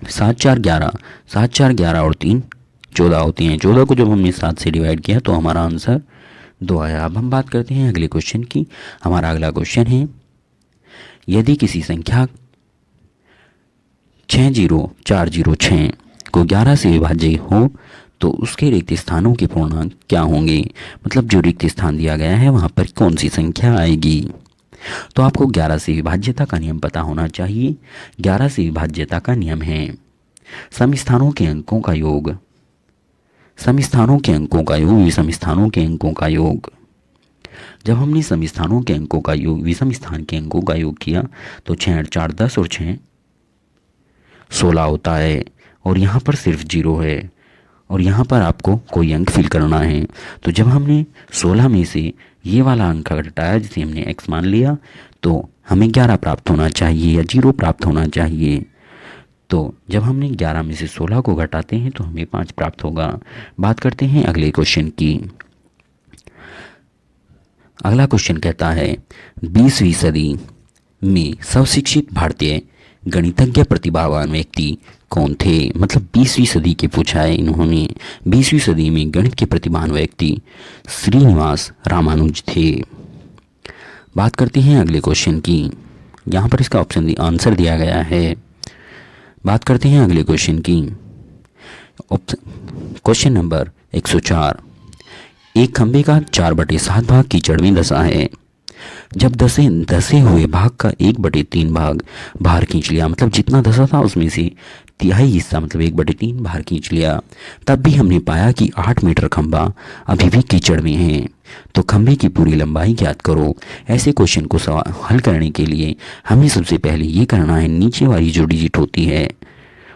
7 4 11 और 3 14 होती हैं। 14 को जब हमने 7 से डिवाइड किया तो हमारा आंसर 2 आया। अब हम बात करते हैं अगले क्वेश्चन की। हमारा अगला क्वेश्चन है, यदि किसी संख्या 60406 को 11 से विभाज्य हो तो उसके रिक्त स्थानों के पूर्णांक क्या होंगे। मतलब जो रिक्त स्थान दिया गया है वहाँ पर कौन सी संख्या आएगी। तो आपको 11 से विभाज्यता का नियम पता होना चाहिए। 11 से विभाज्यता का नियम है सम स्थानों के अंकों का योग, सम स्थानों के अंकों का योग विषम स्थानों के अंकों का योग। जब हमने सम स्थानों के अंकों का योग विषम स्थान के अंकों का योग किया तो 6 × 4 10 और 6 16 होता है, और यहाँ पर सिर्फ 0 है, और यहाँ पर आपको कोई अंक फिल करना है। तो जब हमने 16 में से ये वाला अंक घटाया जिसे हमने x मान लिया, तो हमें 11 प्राप्त होना चाहिए या 0 प्राप्त होना चाहिए। तो जब हमने 11 में से 16 को घटाते हैं तो हमें 5 प्राप्त होगा। बात करते हैं अगले क्वेश्चन की। अगला क्वेश्चन कहता है 20वीं सदी में स्वशिक्षित भारतीय गणितज्ञ प्रतिभावान व्यक्ति कौन थे। मतलब 20वीं सदी के पूछा है इन्होंने। 20वीं सदी में गणित के प्रतिभावान व्यक्ति श्रीनिवास रामानुज थे। बात करते हैं अगले क्वेश्चन की। यहाँ पर इसका ऑप्शन आंसर दिया गया है। बात करते हैं अगले क्वेश्चन की। Question number 104। एक खंभे का 4/7 भाग कीचड़ में धंसा है। जब धसे हुए भाग का 1/3 भाग बाहर खींच लिया, मतलब जितना धसा था उसमें से तिहाई हिस्सा मतलब 1/3 बाहर खींच लिया, तब भी हमने पाया कि 8 मीटर खंभा अभी भी कीचड़ में है। तो खंभे की पूरी लंबाई ज्ञात करो। ऐसे क्वेश्चन को हल करने के लिए हमें सबसे पहले ये करना है, नीचे वाली जो डिजिट होती है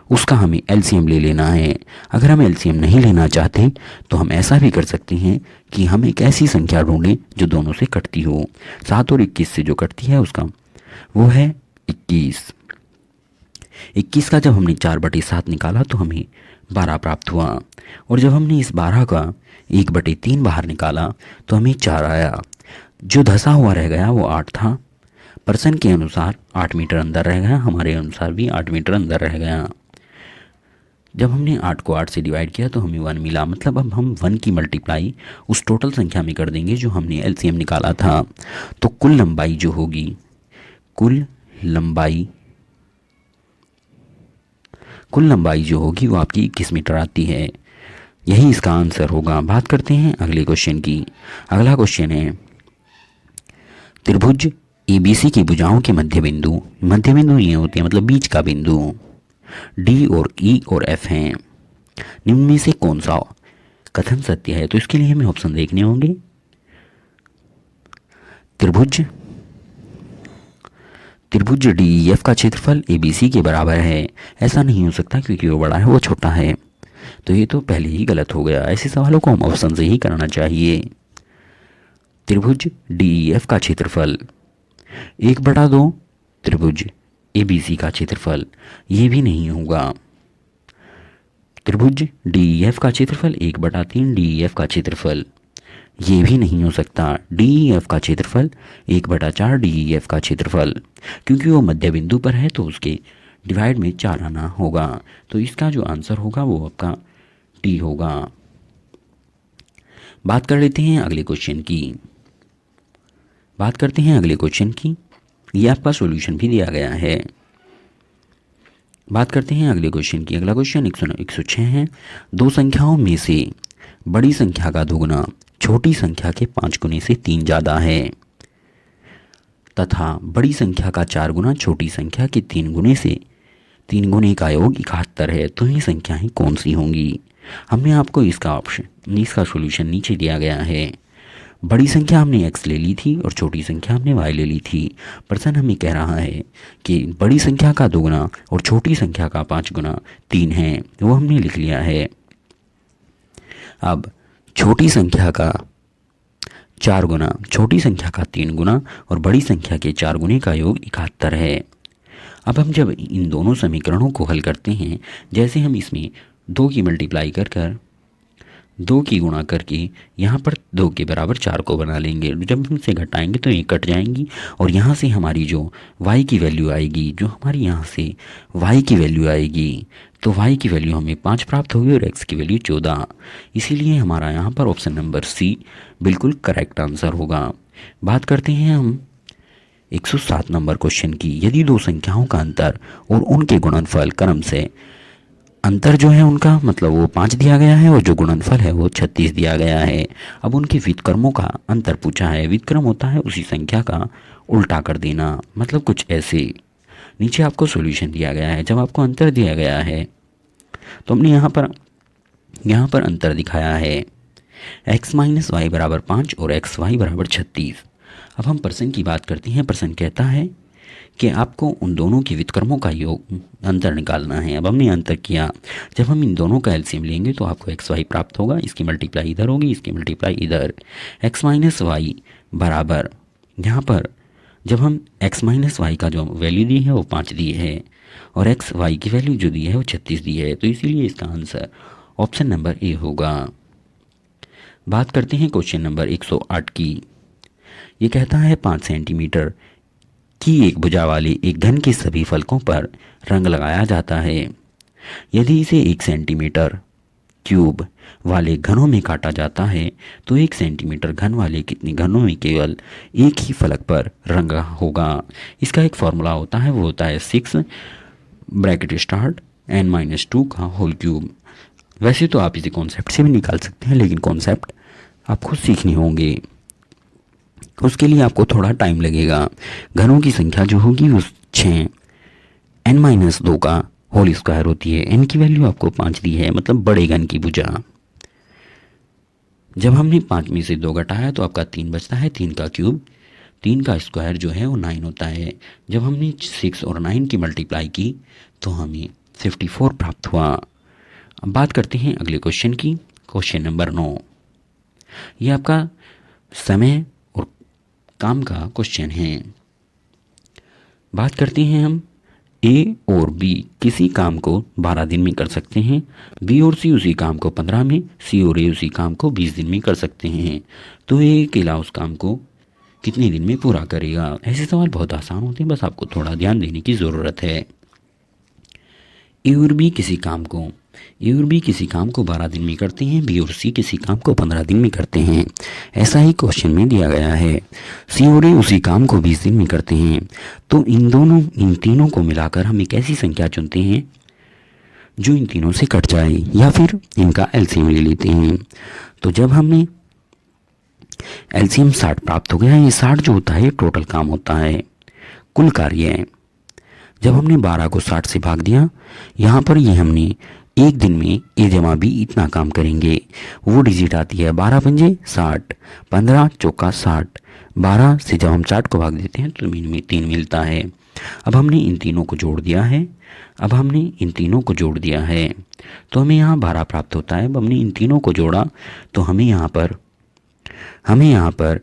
उसका हमें एलसीएम ले लेना है। अगर हम एलसीएम नहीं लेना चाहते तो हम ऐसा भी कर सकते हैं कि हम एक ऐसी संख्या ढूंढें जो दोनों से कटती हो। 7 और 21 से जो कटती है उसका वो है 21। 21 का जब हमने 4/7 निकाला तो हमें 12 प्राप्त हुआ। और जब हमने इस 12 का 1/3 बाहर निकाला तो हमें 4 आया। जो धसा हुआ रह गया वो 8 था। पर्सन के अनुसार 8 मीटर अंदर रह गया, हमारे अनुसार भी 8 मीटर अंदर रह गया। जब हमने 8 को 8 से डिवाइड किया तो हमें 1 मिला, मतलब अब हम 1 की मल्टीप्लाई उस टोटल संख्या में कर देंगे जो हमने एलसीएम निकाला था। तो कुल लंबाई जो होगी, कुल लंबाई जो होगी वो आपकी 21 मीटर आती है। यही इसका आंसर होगा। बात करते हैं अगले क्वेश्चन की। अगला क्वेश्चन है, त्रिभुज एबीसी की भुजाओं के मध्य बिंदु ये होते हैं मतलब बीच का बिंदु डी और ई और एफ हैं। निम्न में से कौन सा कथन सत्य है? तो इसके लिए हमें ऑप्शन देखने होंगे। त्रिभुज डी एफ का क्षेत्रफल एबीसी के बराबर है। ऐसा नहीं हो सकता क्योंकि वो बड़ा है वो छोटा है, तो ये तो पहले ही गलत हो गया। ऐसे सवालों को हम ऑप्शन से ही करना चाहिए। त्रिभुज डी एफ का क्षेत्रफल 1/2 त्रिभुज एबीसी का क्षेत्रफल, ये भी नहीं होगा। त्रिभुज डी एफ का क्षेत्रफल 1/3 डी एफ का क्षेत्रफल, ये भी नहीं हो सकता। डी एफ का क्षेत्रफल 1/4 डी एफ का क्षेत्रफल, क्योंकि वो मध्य बिंदु पर है तो उसके डिवाइड में 4 आना होगा। तो इसका जो आंसर होगा वो आपका टी होगा। बात करते हैं अगले क्वेश्चन की। ये आपका सॉल्यूशन भी दिया गया है। बात करते हैं अगले क्वेश्चन की। अगला क्वेश्चन 106 है। दो संख्याओं में से बड़ी संख्या का दोगुना छोटी संख्या के 5 गुने से 3 ज़्यादा है तथा बड़ी संख्या का 4 गुना छोटी संख्या के 3 गुने का योग 71 है, तो ये संख्याएं कौन सी होंगी? हमने आपको इसका सॉल्यूशन नीचे दिया गया है। बड़ी संख्या हमने x ले ली थी और छोटी संख्या हमने y ले ली थी। प्रश्न हमें कह रहा है कि बड़ी संख्या का 2 गुना और छोटी संख्या का 5 गुना 3 है, वो हमने लिख लिया है। अब छोटी संख्या का 4 गुना, छोटी संख्या का 3 गुना और बड़ी संख्या के 4 गुने का योग 71 है। अब हम जब इन दोनों समीकरणों को हल करते हैं, जैसे हम इसमें 2 की मल्टीप्लाई कर 2 की गुणा करके यहाँ पर 2 के बराबर 4 को बना लेंगे। जब हम इसे घटाएंगे तो ये कट जाएंगी और यहाँ से हमारी जो y की वैल्यू आएगी, तो y की वैल्यू हमें 5 प्राप्त होगी और x की वैल्यू 14। इसीलिए हमारा यहाँ पर ऑप्शन नंबर सी बिल्कुल करेक्ट आंसर होगा। बात करते हैं हम 107 नंबर क्वेश्चन की। यदि दो संख्याओं का अंतर और उनके गुणनफल क्रम से, अंतर जो है उनका मतलब वो 5 दिया गया है और जो गुणनफल है वो 36 दिया गया है। अब उनके व्युत्क्रमों का अंतर पूछा है। व्युत्क्रम होता है उसी संख्या का उल्टा कर देना, मतलब कुछ ऐसे। नीचे आपको सॉल्यूशन दिया गया है। जब आपको अंतर दिया गया है तो हमने यहाँ पर अंतर दिखाया है। x - y बराबर 5 और xy बराबर 36। अब हम प्रश्न की बात करते हैं। प्रश्न कहता है कि आपको उन दोनों के व्युत्क्रमों का योग अंतर निकालना है। अब हमने अंतर किया, जब हम इन दोनों का एलसीएम लेंगे तो आपको xy प्राप्त होगा। इसकी मल्टीप्लाई इधर होगी, इसकी मल्टीप्लाई इधर। x - y बराबर, यहाँ पर जब हम x - y का जो वैल्यू दी है वो 5 दी है और xy की वैल्यू जो दी है वो 36 दी है, तो इसीलिए इसका आंसर ऑप्शन नंबर ए होगा। बात करते हैं क्वेश्चन नंबर 108 की। ये कहता है 5 सेंटीमीटर की एक भुजा वाले एक घन के सभी फलकों पर रंग लगाया जाता है। यदि इसे 1 सेंटीमीटर क्यूब वाले घनों में काटा जाता है तो 1 सेंटीमीटर घन वाले कितने घनों में केवल एक ही फलक पर रंग होगा? इसका एक फॉर्मूला होता है, वो होता है 6 ब्रैकेट स्टार्ट n-2 का होल क्यूब। वैसे तो आप इसे कॉन्सेप्ट से भी निकाल सकते हैं, लेकिन कॉन्सेप्ट आपको सीखने होंगे, उसके लिए आपको थोड़ा टाइम लगेगा। घनों की संख्या जो होगी वो 6 n-2 का होल स्क्वायर होती है। n की वैल्यू आपको 5 दी है, मतलब बड़े घन की भुजा। जब हमने 5 में से 2 घटाया तो आपका 3 बचता है। 3 का क्यूब, 3 का स्क्वायर जो है वो 9 होता है। जब हमने 6 और 9 की मल्टीप्लाई की तो हमें 54 प्राप्त हुआ। अब बात करते हैं अगले क्वेश्चन की। क्वेश्चन नंबर 9, ये आपका समय काम का क्वेश्चन है। बात करते हैं हम ए और बी किसी काम को 12 दिन में कर सकते हैं, बी और सी उसी काम को 15 में, सी और ए उसी काम को 20 दिन में कर सकते हैं, तो ए अकेला उस काम को कितने दिन में पूरा करेगा। ऐसे सवाल बहुत आसान होते हैं, बस आपको थोड़ा ध्यान देने की ज़रूरत है। ए और बी किसी काम को 12 दिन में करते हैं, बी और सी किसी काम को 15 दिन में करते हैं। ऐसा ही क्वेश्चन में दिया गया है। सी और ए उसी काम को 20 दिन में करते हैं, तो इन तीनों को मिलाकर हम एक ऐसी संख्या चुनते हैं जो इन तीनों से कट जाए, या फिर इनका एलसीएम ले लेते हैं। तो जब हमने एलसीएम 60 प्राप्त हो गया, ये 60 जो होता है टोटल काम होता है, कुल कार्य है। जब हमने 12 को 60 से भाग दिया, यहाँ पर ये हमने एक दिन में ए जमा बी इतना काम करेंगे, वो डिजिट आती है 12 पंजे 60, 15 चौका 60, 12 से जब हम 60 को भाग देते हैं तो में 3 मिलता है। अब हमने इन तीनों को जोड़ दिया है, तो हमें यहाँ 12 प्राप्त होता है। अब हमने इन तीनों को जोड़ा तो हमें यहाँ पर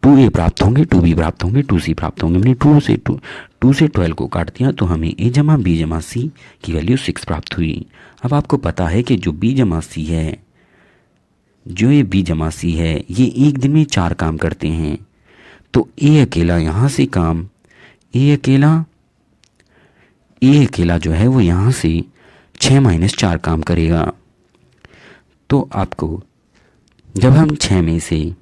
2a प्राप्त होंगे, 2b प्राप्त होंगे, 2c प्राप्त होंगे। हमने 2 से 12 को काट दिया तो हमें a जमा b जमा c की वैल्यू 6 प्राप्त हुई। अब आपको पता है कि जो b जमा c है, ये एक दिन में 4 काम करते हैं, तो a अकेला जो है वो यहाँ से 6 - 4 काम करेगा। तो आपको जब हम 6 में से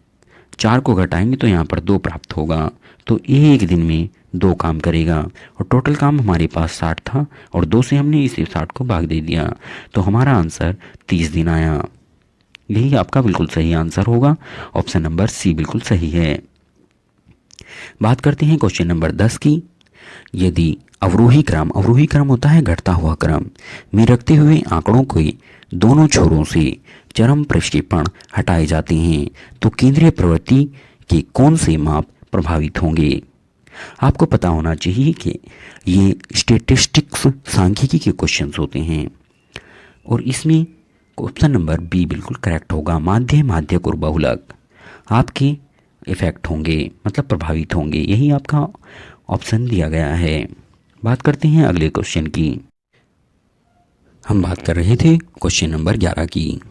4 को घटाएंगे तो यहाँ पर 2 प्राप्त होगा, तो एक दिन में 2 काम करेगा। और टोटल काम हमारे पास 60 था और 2 से हमने इसे 60 को भाग दे दिया, तो हमारा आंसर 30 दिन आया। यही आपका बिल्कुल सही आंसर होगा। ऑप्शन नंबर सी बिल्कुल सही है। बात करते हैं क्वेश्चन नंबर 10 की। यदि अवरोही क्रम होता है घटता हुआ क्रम में रखते हुए आंकड़ों के दोनों छोरों से चरम प्रक्षेपण हटाए जाते हैं, तो केंद्रीय प्रवृत्ति के कौन से माप प्रभावित होंगे। आपको पता होना चाहिए कि ये स्टैटिस्टिक्स सांख्यिकी के क्वेश्चंस होते हैं, और इसमें ऑप्शन नंबर बी बिल्कुल करेक्ट होगा। माध्यक और बहुलक आपके इफेक्ट होंगे, मतलब प्रभावित होंगे, यही आपका ऑप्शन दिया गया है। बात करते हैं अगले क्वेश्चन की। हम बात कर रहे थे क्वेश्चन नंबर 11 की।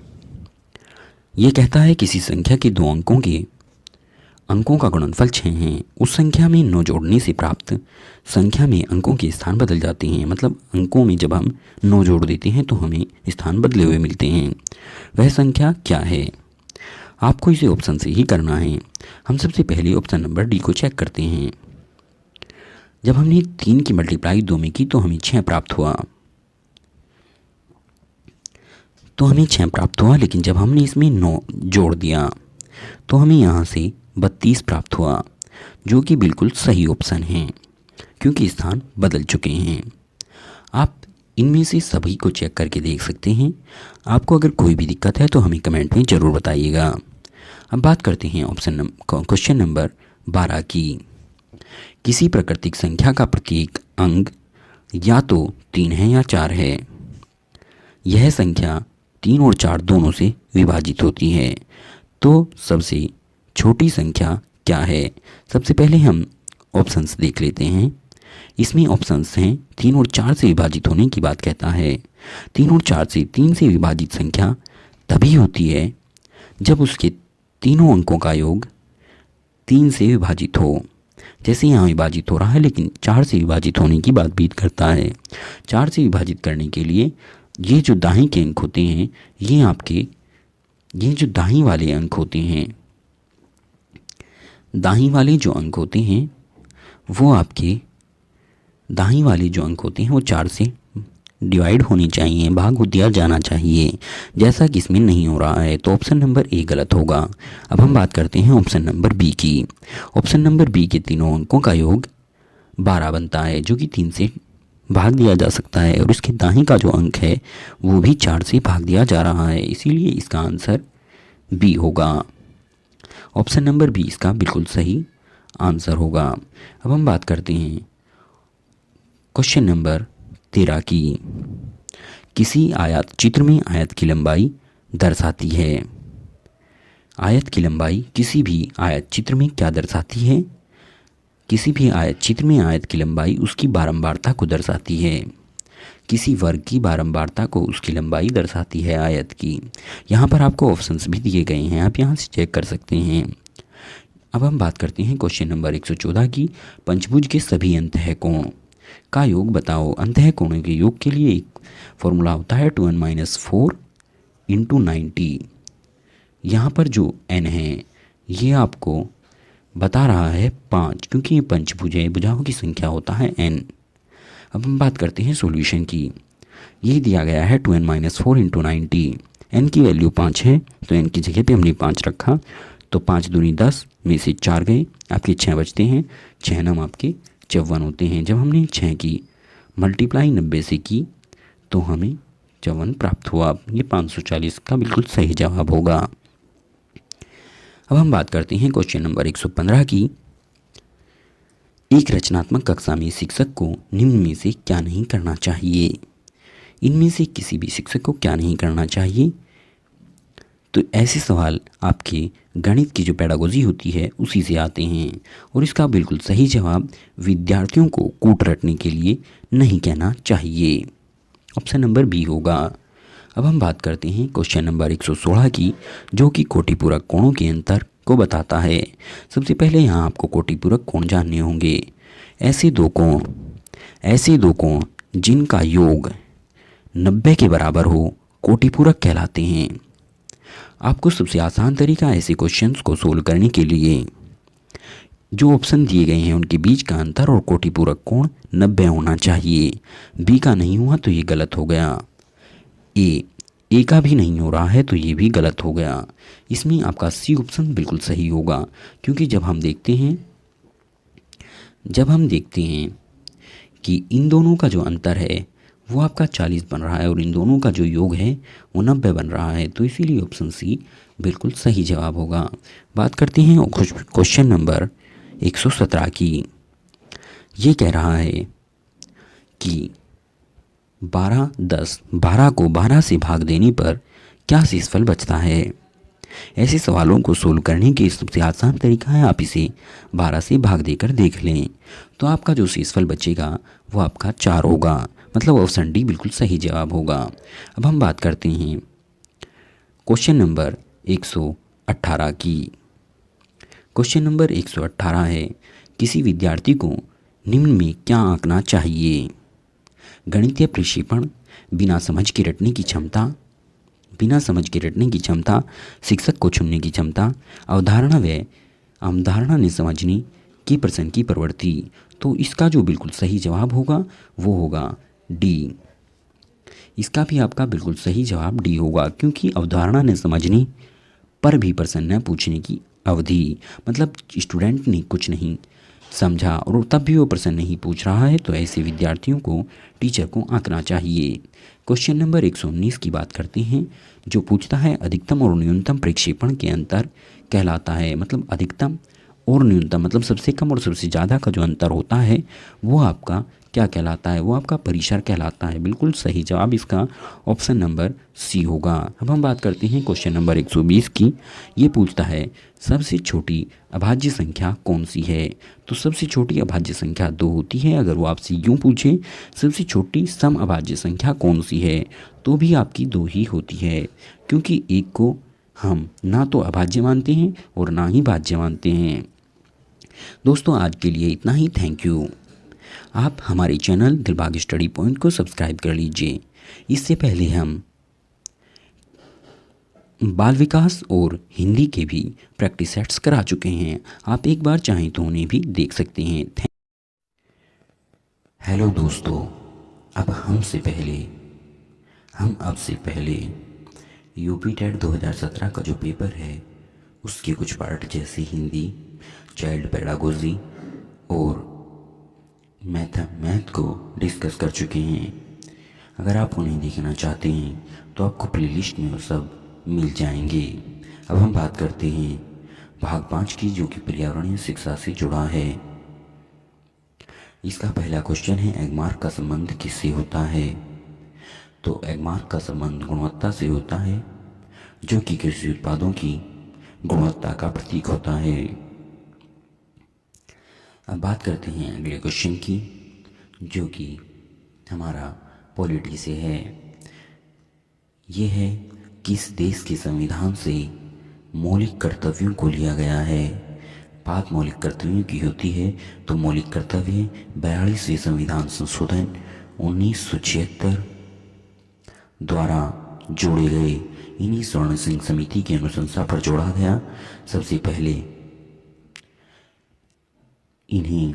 ये कहता है किसी संख्या के 2 अंकों का गुणनफल 6 है, उस संख्या में 9 जोड़ने से प्राप्त संख्या में अंकों के स्थान बदल जाते हैं। मतलब अंकों में जब हम 9 जोड़ देते हैं तो हमें स्थान बदले हुए मिलते हैं। वह संख्या क्या है? आपको इसे ऑप्शन से ही करना है। हम सबसे पहले ऑप्शन नंबर डी को चेक करते हैं। जब हमने 3 की मल्टीप्लाई 2 में की तो हमें 6 प्राप्त हुआ, लेकिन जब हमने इसमें 9 जोड़ दिया तो हमें यहाँ से 32 प्राप्त हुआ, जो कि बिल्कुल सही ऑप्शन है क्योंकि स्थान बदल चुके हैं। आप इनमें से सभी को चेक करके देख सकते हैं। आपको अगर कोई भी दिक्कत है तो हमें कमेंट में ज़रूर बताइएगा। अब बात करते हैं क्वेश्चन नंबर 12 की। किसी प्राकृतिक संख्या का प्रत्येक अंक या तो 3 है या 4 है। यह संख्या 3 और 4 दोनों से विभाजित होती है, तो सबसे छोटी संख्या क्या है? सबसे पहले हम ऑप्शंस देख लेते हैं। इसमें ऑप्शंस हैं 3 और 4 से विभाजित होने की बात कहता है। 3 और 4 से 3 से विभाजित संख्या तभी होती है जब उसके तीनों अंकों का योग 3 से विभाजित हो। जैसे यहाँ विभाजित हो रहा है, लेकिन 4 से विभाजित होने की बात भी करता है। 4 से विभाजित करने के लिए ये जो दाहिने के अंक होते हैं, ये जो दाहिने वाले अंक होते हैं, दाहिने वाले जो अंक होते हैं वो 4 से डिवाइड होने चाहिए, भाग दिया जाना चाहिए, जैसा कि इसमें नहीं हो रहा है, तो ऑप्शन नंबर ए गलत होगा। अब हम बात करते हैं ऑप्शन नंबर बी की। ऑप्शन नंबर बी के तीनों अंकों का योग 12 बनता है, जो कि 3 से भाग दिया जा सकता है, और इसके दाहिने का जो अंक है वो भी 4 से भाग दिया जा रहा है, इसीलिए इसका आंसर बी होगा। ऑप्शन नंबर बी इसका बिल्कुल सही आंसर होगा। अब हम बात करते हैं क्वेश्चन नंबर 13 की। किसी आयत चित्र में आयत की लंबाई दर्शाती है। आयत की लंबाई किसी भी आयत चित्र में क्या दर्शाती है? किसी भी आयत चित्र में आयत की लंबाई उसकी बारंबारता को दर्शाती है। किसी वर्ग की बारंबारता को उसकी लंबाई दर्शाती है आयत की। यहाँ पर आपको ऑप्शंस भी दिए गए हैं, आप यहाँ से चेक कर सकते हैं। अब हम बात करते हैं क्वेश्चन नंबर 114 की। पंचभुज के सभी अंतःकोण का योग बताओ। अंतःकोणों के योग के लिए एक फॉर्मूला होता है 2n-4 इंटू 90। यहाँ पर जो n है ये आपको बता रहा है 5, क्योंकि ये पंचभुज है, भुजाओं की संख्या होता है n। अब हम बात करते हैं सॉल्यूशन की। ये दिया गया है 2n-4 इंटू 90। n की वैल्यू 5 है तो n की जगह पे हमने 5 रखा, तो 5 दूनी 10 में से 4 गए, आपके 6 बचते हैं। 6 नम आपके 54 होते हैं। जब हमने 6 की मल्टीप्लाई 90 से की तो हमें 54 प्राप्त हुआ। ये 540 का बिल्कुल सही जवाब होगा। अब हम बात करते हैं क्वेश्चन नंबर 115 की। एक रचनात्मक कक्षा में शिक्षक को निम्न में से क्या नहीं करना चाहिए। इनमें से किसी भी शिक्षक को क्या नहीं करना चाहिए। तो ऐसे सवाल आपके गणित की जो पेडागोजी होती है उसी से आते हैं, और इसका बिल्कुल सही जवाब विद्यार्थियों को कूट रटने के लिए नहीं कहना चाहिए। ऑप्शन नंबर बी होगा। अब हम बात करते हैं क्वेश्चन नंबर 116 की, जो कि कोटिपूरक कोणों के अंतर को बताता है। सबसे पहले यहाँ आपको कोटिपूरक कोण जानने होंगे। ऐसे दो कोण जिनका योग 90 के बराबर हो कोटिपूरक कहलाते हैं। आपको सबसे आसान तरीका ऐसे क्वेश्चंस को सोल्व करने के लिए जो ऑप्शन दिए गए हैं उनके बीच का अंतर और कोटिपूरक कोण 90 होना चाहिए। बी का नहीं हुआ तो ये गलत हो गया। ए का भी नहीं हो रहा है तो ये भी गलत हो गया। इसमें आपका सी ऑप्शन बिल्कुल सही होगा, क्योंकि जब हम देखते हैं कि इन दोनों का जो अंतर है वो आपका 40 बन रहा है और इन दोनों का जो योग है वो 90 बन रहा है, तो इसीलिए ऑप्शन सी बिल्कुल सही जवाब होगा। बात करते हैं क्वेश्चन नंबर 117 की। ये कह रहा है कि 12 को 12 से भाग देने पर क्या शेषफल बचता है। ऐसे सवालों को सोल्व करने के सबसे आसान तरीका है आप इसे 12 से भाग देकर देख लें, तो आपका जो शेषफल बचेगा वो आपका 4 होगा। मतलब ऑप्शन डी बिल्कुल सही जवाब होगा। अब हम बात करते हैं क्वेश्चन नंबर 118 की। क्वेश्चन नंबर 118 है, किसी विद्यार्थी को निम्न में क्या आंकना चाहिए। गणितीय प्रक्षेपण, बिना समझ के रटने की क्षमता, शिक्षक को चुनने की क्षमता, अवधारणा व अवधारणा ने समझने की प्रश्न की प्रवृत्ति। तो इसका जो बिल्कुल सही जवाब होगा वो होगा डी। इसका भी आपका बिल्कुल सही जवाब डी होगा, क्योंकि अवधारणा ने समझने पर भी प्रश्न न पूछने की अवधि, मतलब स्टूडेंट ने कुछ नहीं समझा और तब भी वो प्रश्न नहीं पूछ रहा है, तो ऐसे विद्यार्थियों को टीचर को आंकना चाहिए। क्वेश्चन नंबर 119 की बात करते हैं, जो पूछता है अधिकतम और न्यूनतम प्रक्षेपण के अंतर कहलाता है। मतलब अधिकतम और न्यूनतम, मतलब सबसे कम और सबसे ज़्यादा का जो अंतर होता है वो आपका क्या कहलाता है, वो आपका परिसर कहलाता है। बिल्कुल सही जवाब इसका ऑप्शन नंबर सी होगा। अब हम बात करते हैं क्वेश्चन नंबर 120 की। ये पूछता है सबसे छोटी अभाज्य संख्या कौन सी है। तो सबसे छोटी अभाज्य संख्या 2 होती है। अगर वो आपसे यूँ पूछे सबसे छोटी सम अभाज्य संख्या कौन सी है, तो भी आपकी 2 ही होती है, क्योंकि एक को हम ना तो अभाज्य मानते हैं और ना ही भाज्य मानते हैं। दोस्तों आज के लिए इतना ही। Thank you. आप हमारे चैनल दिलबाग स्टडी पॉइंट को सब्सक्राइब कर लीजिए। इससे पहले हम बाल विकास और हिंदी के भी प्रैक्टिस सेट्स करा चुके हैं, आप एक बार चाहें तो उन्हें भी देख सकते हैं। हेलो दोस्तों, अब आपसे पहले यूपी टेट 2017 का जो पेपर है उसके कुछ पार्ट जैसे हिंदी, चाइल्ड पेडागोजी और मैथ को डिस्कस कर चुके हैं। अगर आप उन्हें देखना चाहते हैं तो आपको प्लेलिस्ट में वो सब मिल जाएंगे। अब हम बात करते हैं भाग 5 की, जो कि पर्यावरणीय शिक्षा से जुड़ा है। इसका पहला क्वेश्चन है, एगमार्क का संबंध किससे होता है। तो एगमार्क का संबंध गुणवत्ता से होता है, जो कि कृषि उत्पादों की गुणवत्ता का प्रतीक होता है। अब बात करते हैं अगले क्वेश्चन की, जो कि हमारा पॉलिटी से है। ये है, किस देश के संविधान से मौलिक कर्तव्यों को लिया गया है। बात मौलिक कर्तव्यों की होती है तो मौलिक कर्तव्य 42वें संविधान संशोधन 1976 द्वारा जोड़े गए। इन्हीं स्वर्ण सिंह समिति की अनुशंसा पर जोड़ा गया। सबसे पहले इन्हें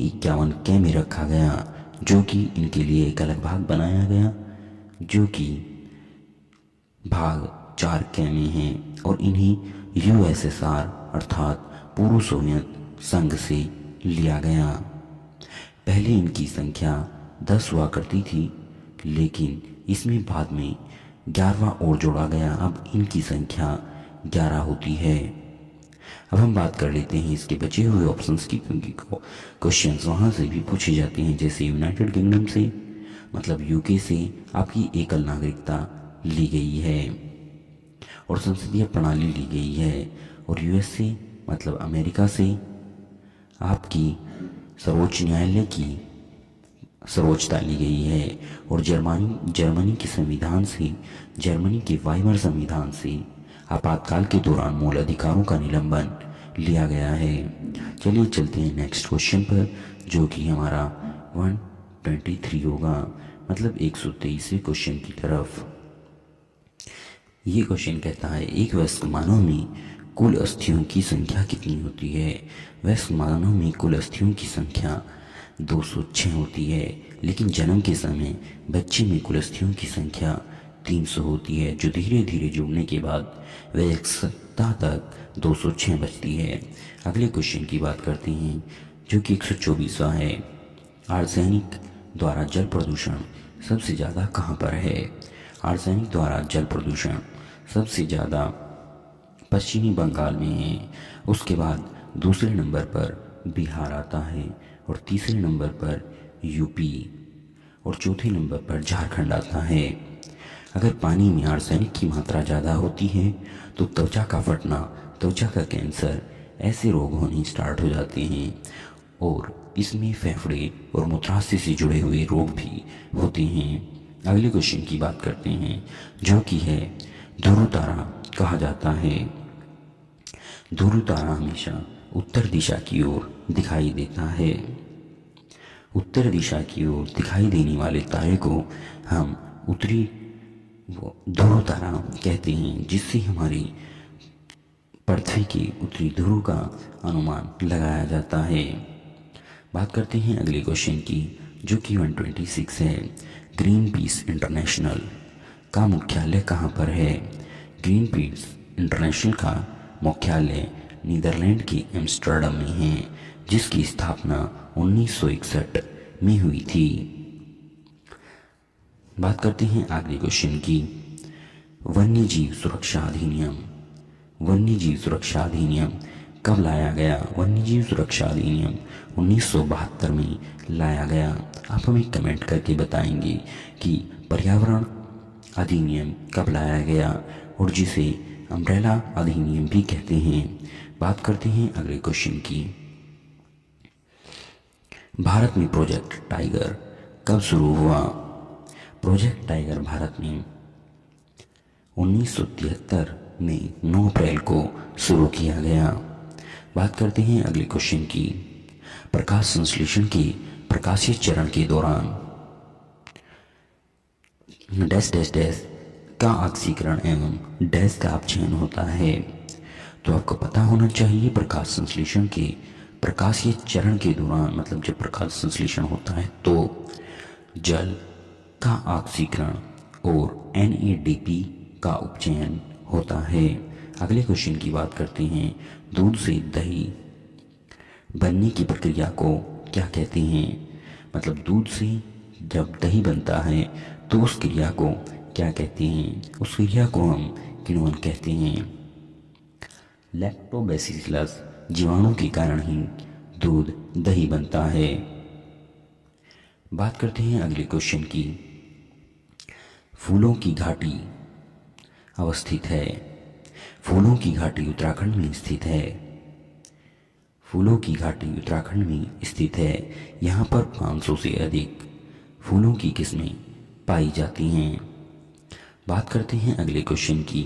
51 कै में रखा गया, जो कि इनके लिए एक अलग भाग बनाया गया, जो कि भाग 4 कै में है, और इन्हें यूएसएसआर अर्थात पूर्व सोवियत संघ से लिया गया। पहले इनकी संख्या 10 हुआ करती थी, लेकिन इसमें बाद में 11वां और जोड़ा गया। अब इनकी संख्या 11 होती है। अब हम बात कर लेते हैं इसके बचे हुए ऑप्शंस की, क्योंकि क्वेश्चंस वहाँ से भी पूछे जाते हैं। जैसे यूनाइटेड किंगडम से, मतलब यूके से आपकी एकल नागरिकता ली गई है और संसदीय प्रणाली ली गई है, और यूएस से मतलब अमेरिका से आपकी सर्वोच्च न्यायालय की सर्वोच्चता ली गई है, और जर्मनी के संविधान से, जर्मनी के वाइमर संविधान से आपातकाल के दौरान मूल अधिकारों का निलंबन लिया गया है। चलिए चलते हैं नेक्स्ट क्वेश्चन पर, जो कि हमारा 123 होगा, मतलब 123वें क्वेश्चन की तरफ। ये क्वेश्चन कहता है, एक वयस्क मानव में कुल अस्थियों की संख्या कितनी होती है। वयस्क मानव में कुल अस्थियों की संख्या 206 होती है, लेकिन जन्म के समय बच्चे में कुल अस्थियों की संख्या 300 होती है, जो धीरे धीरे जुड़ने के बाद वयस्कता तक 206 बचती है। अगले क्वेश्चन की बात करते हैं, जो कि 124वां है। आर्सेनिक द्वारा जल प्रदूषण सबसे ज़्यादा कहाँ पर है। आर्सेनिक द्वारा जल प्रदूषण सबसे ज़्यादा पश्चिमी बंगाल में है, उसके बाद दूसरे नंबर पर बिहार आता है, और तीसरे नंबर पर यूपी, और चौथे नंबर पर झारखंड आता है। अगर पानी में आर्सेनिक की मात्रा ज़्यादा होती है तो त्वचा का फटना, त्वचा का कैंसर, ऐसे रोग होने स्टार्ट हो जाते हैं, और इसमें फेफड़े और मूत्राशय से जुड़े हुए रोग भी होते हैं। अगले क्वेश्चन की बात करते हैं, जो कि है, ध्रुव तारा कहा जाता है। ध्रुव तारा हमेशा उत्तर दिशा की ओर दिखाई देता है। उत्तर दिशा की ओर दिखाई देने वाले तारे को हम उत्तरी ध्रुव तारा कहते हैं, जिससे हमारी पृथ्वी के उत्तरी ध्रुव का अनुमान लगाया जाता है। बात करते हैं अगले क्वेश्चन की, जो कि 126 है। ग्रीन पीस इंटरनेशनल का मुख्यालय कहाँ पर है। ग्रीन पीस इंटरनेशनल का मुख्यालय नीदरलैंड के एम्स्टर्डम में है, जिसकी स्थापना 1961 में हुई थी। बात करते हैं अगले क्वेश्चन की, वन्यजीव सुरक्षा अधिनियम। वन्यजीव सुरक्षा अधिनियम कब लाया गया। वन्यजीव सुरक्षा अधिनियम 1972 में लाया गया। आप हमें कमेंट करके बताएंगे कि पर्यावरण अधिनियम कब लाया गया, और जिसे अम्ब्रेला अधिनियम भी कहते हैं। बात करते हैं अगले क्वेश्चन की, भारत में प्रोजेक्ट टाइगर कब शुरू हुआ। प्रोजेक्ट टाइगर भारत में 1973 में 9 अप्रैल को शुरू किया गया। बात करते हैं अगले क्वेश्चन की, प्रकाश संश्लेषण के प्रकाशीय चरण के दौरान डैश डैश डैश का ऑक्सीकरण एवं डैश का अपचयन होता है। तो आपको पता होना चाहिए, प्रकाश संश्लेषण के प्रकाशीय चरण के दौरान, मतलब जब प्रकाश संश्लेषण होता है तो जल का ऑक्सीकरण और NADP का उपचयन होता है। अगले क्वेश्चन की बात करते हैं, दूध से दही बनने की प्रक्रिया को क्या कहते हैं। मतलब दूध से जब दही बनता है तो उस क्रिया को क्या कहते हैं। उस क्रिया को हम किण्वन कहते हैं। लैक्टोबैसिलस जीवाणु के कारण ही दूध दही बनता है। बात करते हैं अगले क्वेश्चन की, फूलों की घाटी अवस्थित है। फूलों की घाटी उत्तराखंड में स्थित है। फूलों की घाटी उत्तराखंड में स्थित है। यहाँ पर 500 से अधिक फूलों की किस्में पाई जाती हैं। बात करते हैं अगले क्वेश्चन की,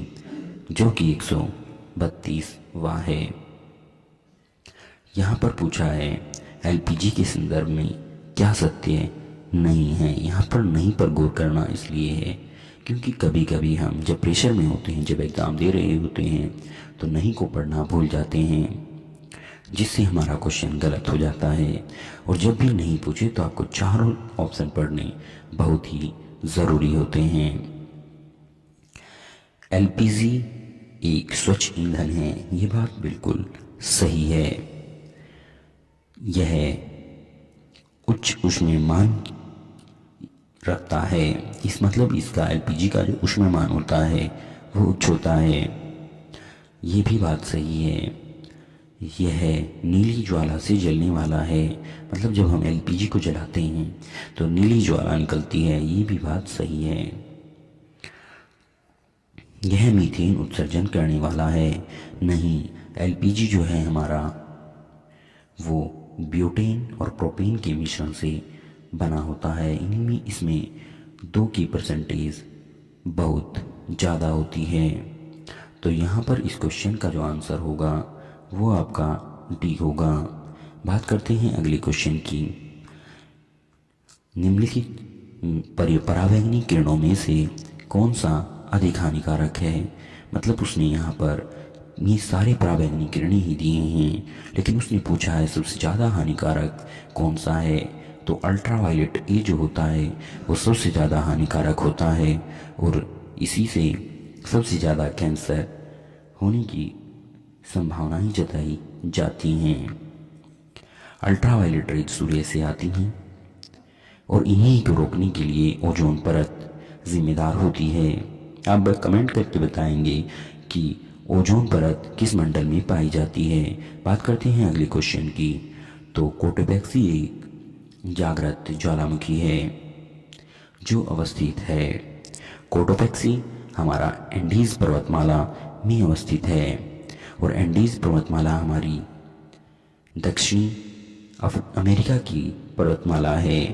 जो कि 132वां है। यहाँ पर पूछा है एलपीजी के संदर्भ में क्या सत्य नहीं है। यहाँ पर नहीं पर गौर करना इसलिए है क्योंकि कभी कभी हम जब प्रेशर में होते हैं, जब एग्ज़ाम दे रहे होते हैं, तो नहीं को पढ़ना भूल जाते हैं, जिससे हमारा क्वेश्चन गलत हो जाता है। और जब भी नहीं पूछे तो आपको चारों ऑप्शन पढ़ने बहुत ही ज़रूरी होते हैं। एलपीजी एक स्वच्छ ईंधन है, ये बात बिल्कुल सही है। यह उच्च ऊष्मीयमान रखता है। इस मतलब इसका एलपीजी का जो ऊष्मीयमान होता है वो उच्च होता है, ये भी बात सही है। यह नीली ज्वाला से जलने वाला है, मतलब जब हम एलपीजी को जलाते हैं तो नीली ज्वाला निकलती है, ये भी बात सही है। यह मीथेन उत्सर्जन करने वाला है, नहीं। एलपीजी जो है हमारा वो ब्यूटेन और प्रोपेन के मिश्रण से बना होता है। इनमें इसमें 2 की परसेंटेज बहुत ज़्यादा होती है। तो यहाँ पर इस क्वेश्चन का जो आंसर होगा वो आपका डी होगा। बात करते हैं अगले क्वेश्चन की। निम्नलिखित पराबैंगनी किरणों में से कौन सा अधिक हानिकारक है। मतलब उसने यहाँ पर ये सारे पराबैंगनी किरणें ही दिए हैं, लेकिन उसने पूछा है सबसे ज़्यादा हानिकारक कौन सा है। तो अल्ट्रावायलेट ए जो होता है वो सबसे ज़्यादा हानिकारक होता है और इसी से सबसे ज़्यादा कैंसर होने की संभावनाएं जताई जाती हैं। अल्ट्रावायलेट रेज सूर्य से आती हैं और इन्हीं को रोकने के लिए ओजोन परत जिम्मेदार होती है। आप कमेंट करके बताएंगे कि ओजोन परत किस मंडल में पाई जाती है। बात करते हैं अगले क्वेश्चन की। तो कोटोपैक्सी एक जागृत ज्वालामुखी है जो अवस्थित है। कोटोपैक्सी हमारा एंडीज पर्वतमाला में अवस्थित है और एंडीज पर्वतमाला हमारी दक्षिणी अमेरिका की पर्वतमाला है।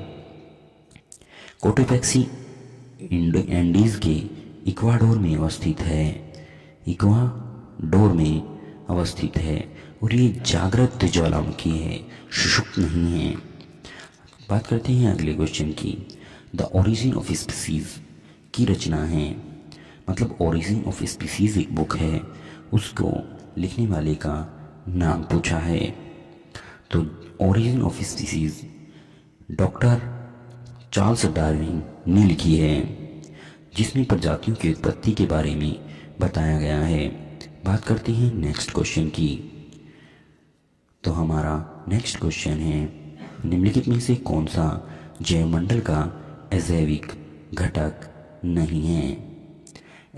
कोटोपैक्सी एंडीज के इक्वाडोर में अवस्थित है, इक्वाडोर में अवस्थित है और ये जागृत ज्वालामुखी है, सुषुप्त नहीं है। बात करते हैं अगले क्वेश्चन की। द ओरिजिन ऑफ स्पीसीज की रचना है, मतलब ओरिजिन ऑफ स्पीसीज एक बुक है, उसको लिखने वाले का नाम पूछा है। तो origin of species doctor Charles Darwin ने लिखी है, जिसमें प्रजातियों की उत्पत्ति के बारे में बताया गया है। बात करते हैं नेक्स्ट क्वेश्चन की। तो हमारा नेक्स्ट क्वेश्चन है, निम्नलिखित में से कौन सा जैवमंडल का अजैविक घटक नहीं है।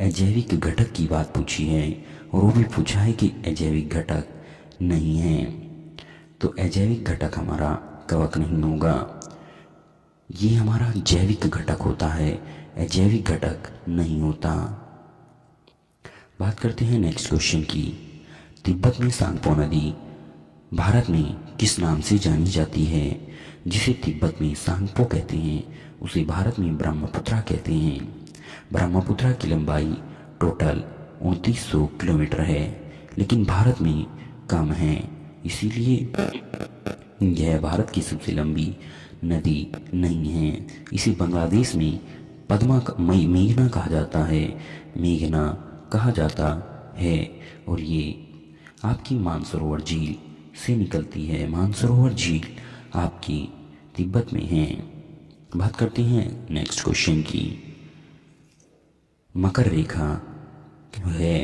अजैविक घटक की बात पूछी है और वो भी पूछा है कि अजैविक घटक नहीं है। तो अजैविक घटक हमारा कवक नहीं होगा, ये हमारा जैविक घटक होता है, अजैविक घटक नहीं होता। बात करते हैं नेक्स्ट क्वेश्चन की। तिब्बत में सांगपो नदी भारत में किस नाम से जानी जाती है। जिसे तिब्बत में सांगपो कहते हैं उसे भारत में ब्रह्मपुत्रा कहते हैं। ब्रह्मपुत्रा की लंबाई टोटल 2900 किलोमीटर है, लेकिन भारत में कम है, इसीलिए यह भारत की सबसे लंबी नदी नहीं है। इसे बांग्लादेश में मेघना कहा जाता है, मेघना कहा जाता है और ये आपकी मानसरोवर झील से निकलती है। मानसरोवर झील आपकी तिब्बत में है। बात करते हैं नेक्स्ट क्वेश्चन की। मकर रेखा है,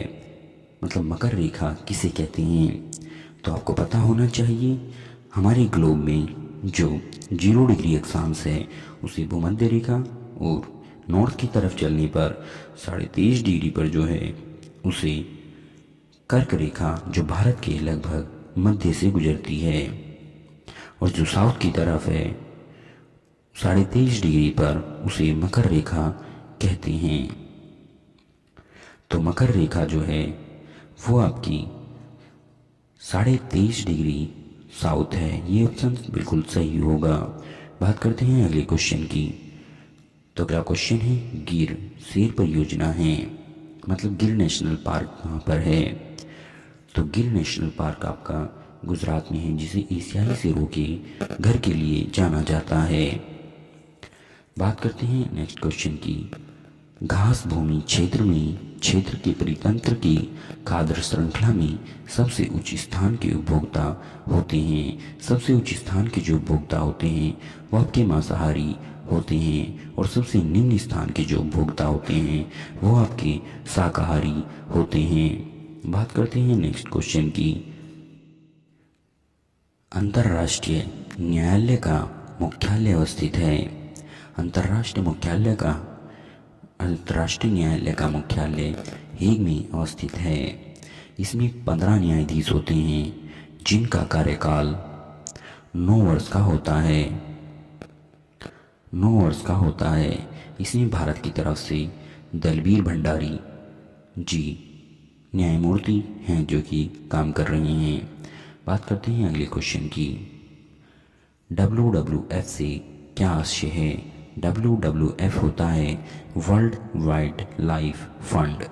मतलब मकर रेखा किसे कहते हैं। तो आपको पता होना चाहिए, हमारे ग्लोब में जो 0 डिग्री अक्षांश है उसे भूमध्य रेखा और नॉर्थ की तरफ चलने पर 23.5 डिग्री पर जो है उसे कर्क रेखा, जो भारत के लगभग मध्य से गुजरती है, और जो साउथ की तरफ है 23.5 डिग्री पर उसे मकर रेखा कहते हैं। तो मकर रेखा जो है वो आपकी 23.5 डिग्री साउथ है। ये ऑप्शन बिल्कुल सही होगा। बात करते हैं अगले क्वेश्चन की। तो अगला क्वेश्चन है गिर शेर परियोजना है, मतलब गिर नेशनल पार्क कहाँ पर है। तो गिर नेशनल पार्क आपका गुजरात में है, जिसे एशियाई शेरों के घर के लिए जाना जाता है। बात करते हैं नेक्स्ट क्वेश्चन की। घास भूमि क्षेत्र में क्षेत्र के परितंत्र की खाद्य श्रृंखला में सबसे उच्च स्थान के उपभोक्ता होते हैं। सबसे उच्च स्थान के जो उपभोक्ता होते हैं वो आपके मांसाहारी होते हैं, और सबसे निम्न स्थान के जो उपभोक्ता होते हैं वो आपके शाकाहारी होते हैं। बात करते हैं नेक्स्ट क्वेश्चन की। अंतर्राष्ट्रीय न्यायालय का मुख्यालय अवस्थित है। अंतर्राष्ट्रीय न्यायालय का मुख्यालय हेग में अवस्थित है। इसमें 15 न्यायाधीश होते हैं, जिनका कार्यकाल 9 वर्ष का होता है। 9 वर्ष का होता है। इसमें भारत की तरफ से दलबीर भंडारी जी न्यायमूर्ति हैं, जो कि काम कर रहे हैं। बात करते हैं अगले क्वेश्चन की। WWF से क्या आशय है। WWF होता है world wide life fund.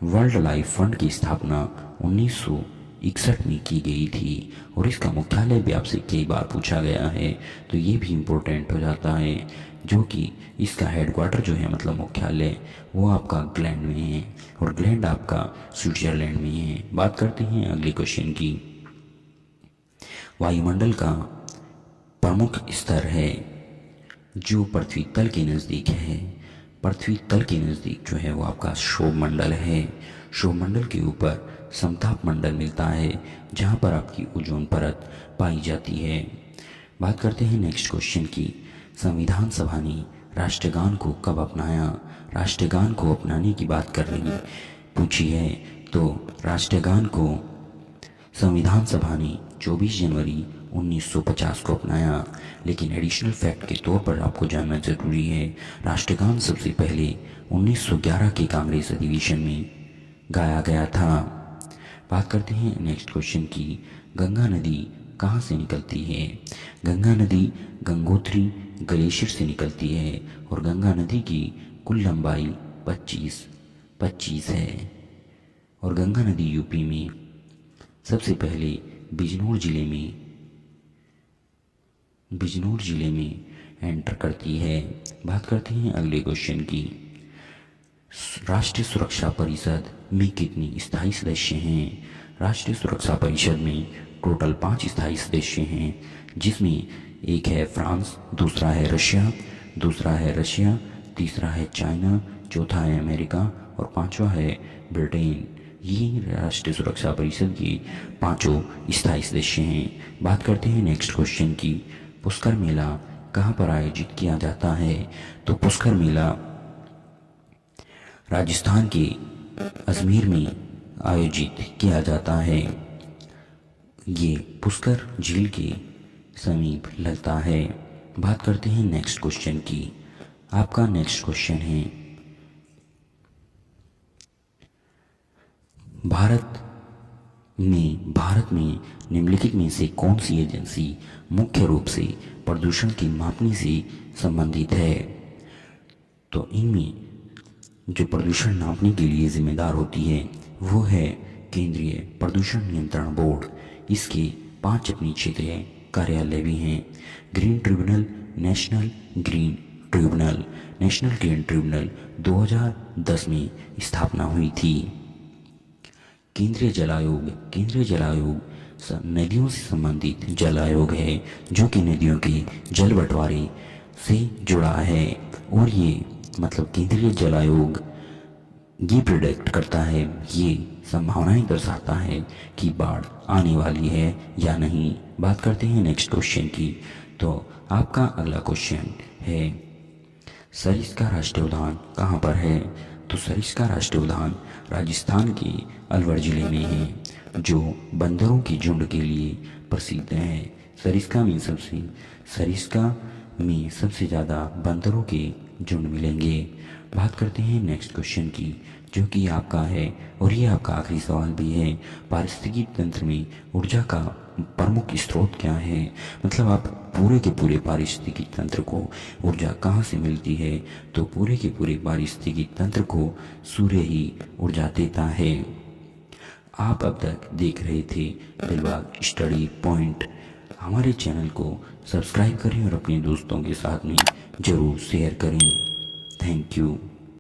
World life fund की स्थापना 1961 में की गई थी, और इसका मुख्यालय भी आपसे कई बार पूछा गया है, तो ये भी इम्पोर्टेंट हो जाता है, जो कि इसका हेडक्वार्टर जो है, मतलब मुख्यालय, वो आपका ग्लैंड में है, और ग्लैंड आपका स्विट्जरलैंड में है। बात करते हैं अगले क्वेश्चन की। वायुमंडल का प्रमुख स्तर है जो पृथ्वी तल के नज़दीक है। पृथ्वी तल के नज़दीक जो है वो आपका क्षोभ मंडल है। क्षोभ मंडल के ऊपर समताप मंडल मिलता है, जहाँ पर आपकी ओजोन परत पाई जाती है। बात करते हैं नेक्स्ट क्वेश्चन की। संविधान सभा ने राष्ट्रगान को कब अपनाया। राष्ट्रगान को अपनाने की बात कर रही पूछी है, तो राष्ट्रगान को संविधान सभा ने 24 जनवरी 1950 को अपनाया। लेकिन एडिशनल फैक्ट के तौर पर आपको जानना जरूरी है, राष्ट्रगान सबसे पहले 1911 के कांग्रेस अधिवेशन में गाया गया था। बात करते हैं नेक्स्ट क्वेश्चन की। गंगा नदी कहाँ से निकलती है। गंगा नदी गंगोत्री ग्लेशियर से निकलती है, और गंगा नदी की कुल लंबाई 25 है। और गंगा नदी यूपी में सबसे पहले बिजनौर जिले में एंटर करती है। बात करते हैं अगले क्वेश्चन की। राष्ट्रीय सुरक्षा परिषद में कितने स्थायी सदस्य हैं। राष्ट्रीय सुरक्षा परिषद में टोटल 5 स्थायी सदस्य हैं, जिसमें एक है फ्रांस, दूसरा है रशिया, तीसरा है चाइना, चौथा है अमेरिका, और पांचवा है ब्रिटेन। ये राष्ट्रीय सुरक्षा परिषद के 5 स्थायी सदस्य हैं। बात करते हैं नेक्स्ट क्वेश्चन की। पुष्कर मेला कहाँ पर आयोजित किया जाता है। तो पुष्कर मेला राजस्थान के अजमेर में आयोजित किया जाता है। ये पुष्कर झील के समीप लगता है। बात करते हैं नेक्स्ट क्वेश्चन की। आपका नेक्स्ट क्वेश्चन है, भारत में निम्नलिखित में से कौन सी एजेंसी मुख्य रूप से प्रदूषण की मापने से संबंधित है। तो इनमें जो प्रदूषण नापने के लिए जिम्मेदार होती है वो है केंद्रीय प्रदूषण नियंत्रण बोर्ड। इसके 5 अपनी क्षेत्रीय कार्यालय भी हैं। नेशनल ग्रीन ट्रिब्यूनल 2010 में स्थापना हुई थी। केंद्रीय जल आयोग नदियों से संबंधित जल आयोग है, जो कि नदियों के जल बंटवारे से जुड़ा है। और ये मतलब केंद्रीय जल आयोग ये प्रिडिक्ट करता है, ये संभावनाएं दर्शाता है कि बाढ़ आने वाली है या नहीं। बात करते हैं नेक्स्ट क्वेश्चन की। तो आपका अगला क्वेश्चन है, सरिस्का राष्ट्रीय उद्यान कहाँ पर है। तो सरिस्का राष्ट्रीय उद्यान राजस्थान के अलवर जिले में है, जो बंदरों के झुंड के लिए प्रसिद्ध है। सरिस्का में सबसे ज़्यादा बंदरों के झुंड मिलेंगे। बात करते हैं नेक्स्ट क्वेश्चन की, जो कि आपका है और ये आपका आखिरी सवाल भी है। पारिस्थितिकी तंत्र में ऊर्जा का प्रमुख स्रोत क्या है? मतलब आप पूरे के पूरे पारिस्थितिकी तंत्र को ऊर्जा कहाँ से मिलती है? तो पूरे के पूरे पारिस्थितिकी तंत्र को सूर्य ही ऊर्जा देता है। आप अब तक देख रहे थे दिलबाग स्टडी पॉइंट। हमारे चैनल को सब्सक्राइब करें और अपने दोस्तों के साथ में ज़रूर शेयर करें। Thank you.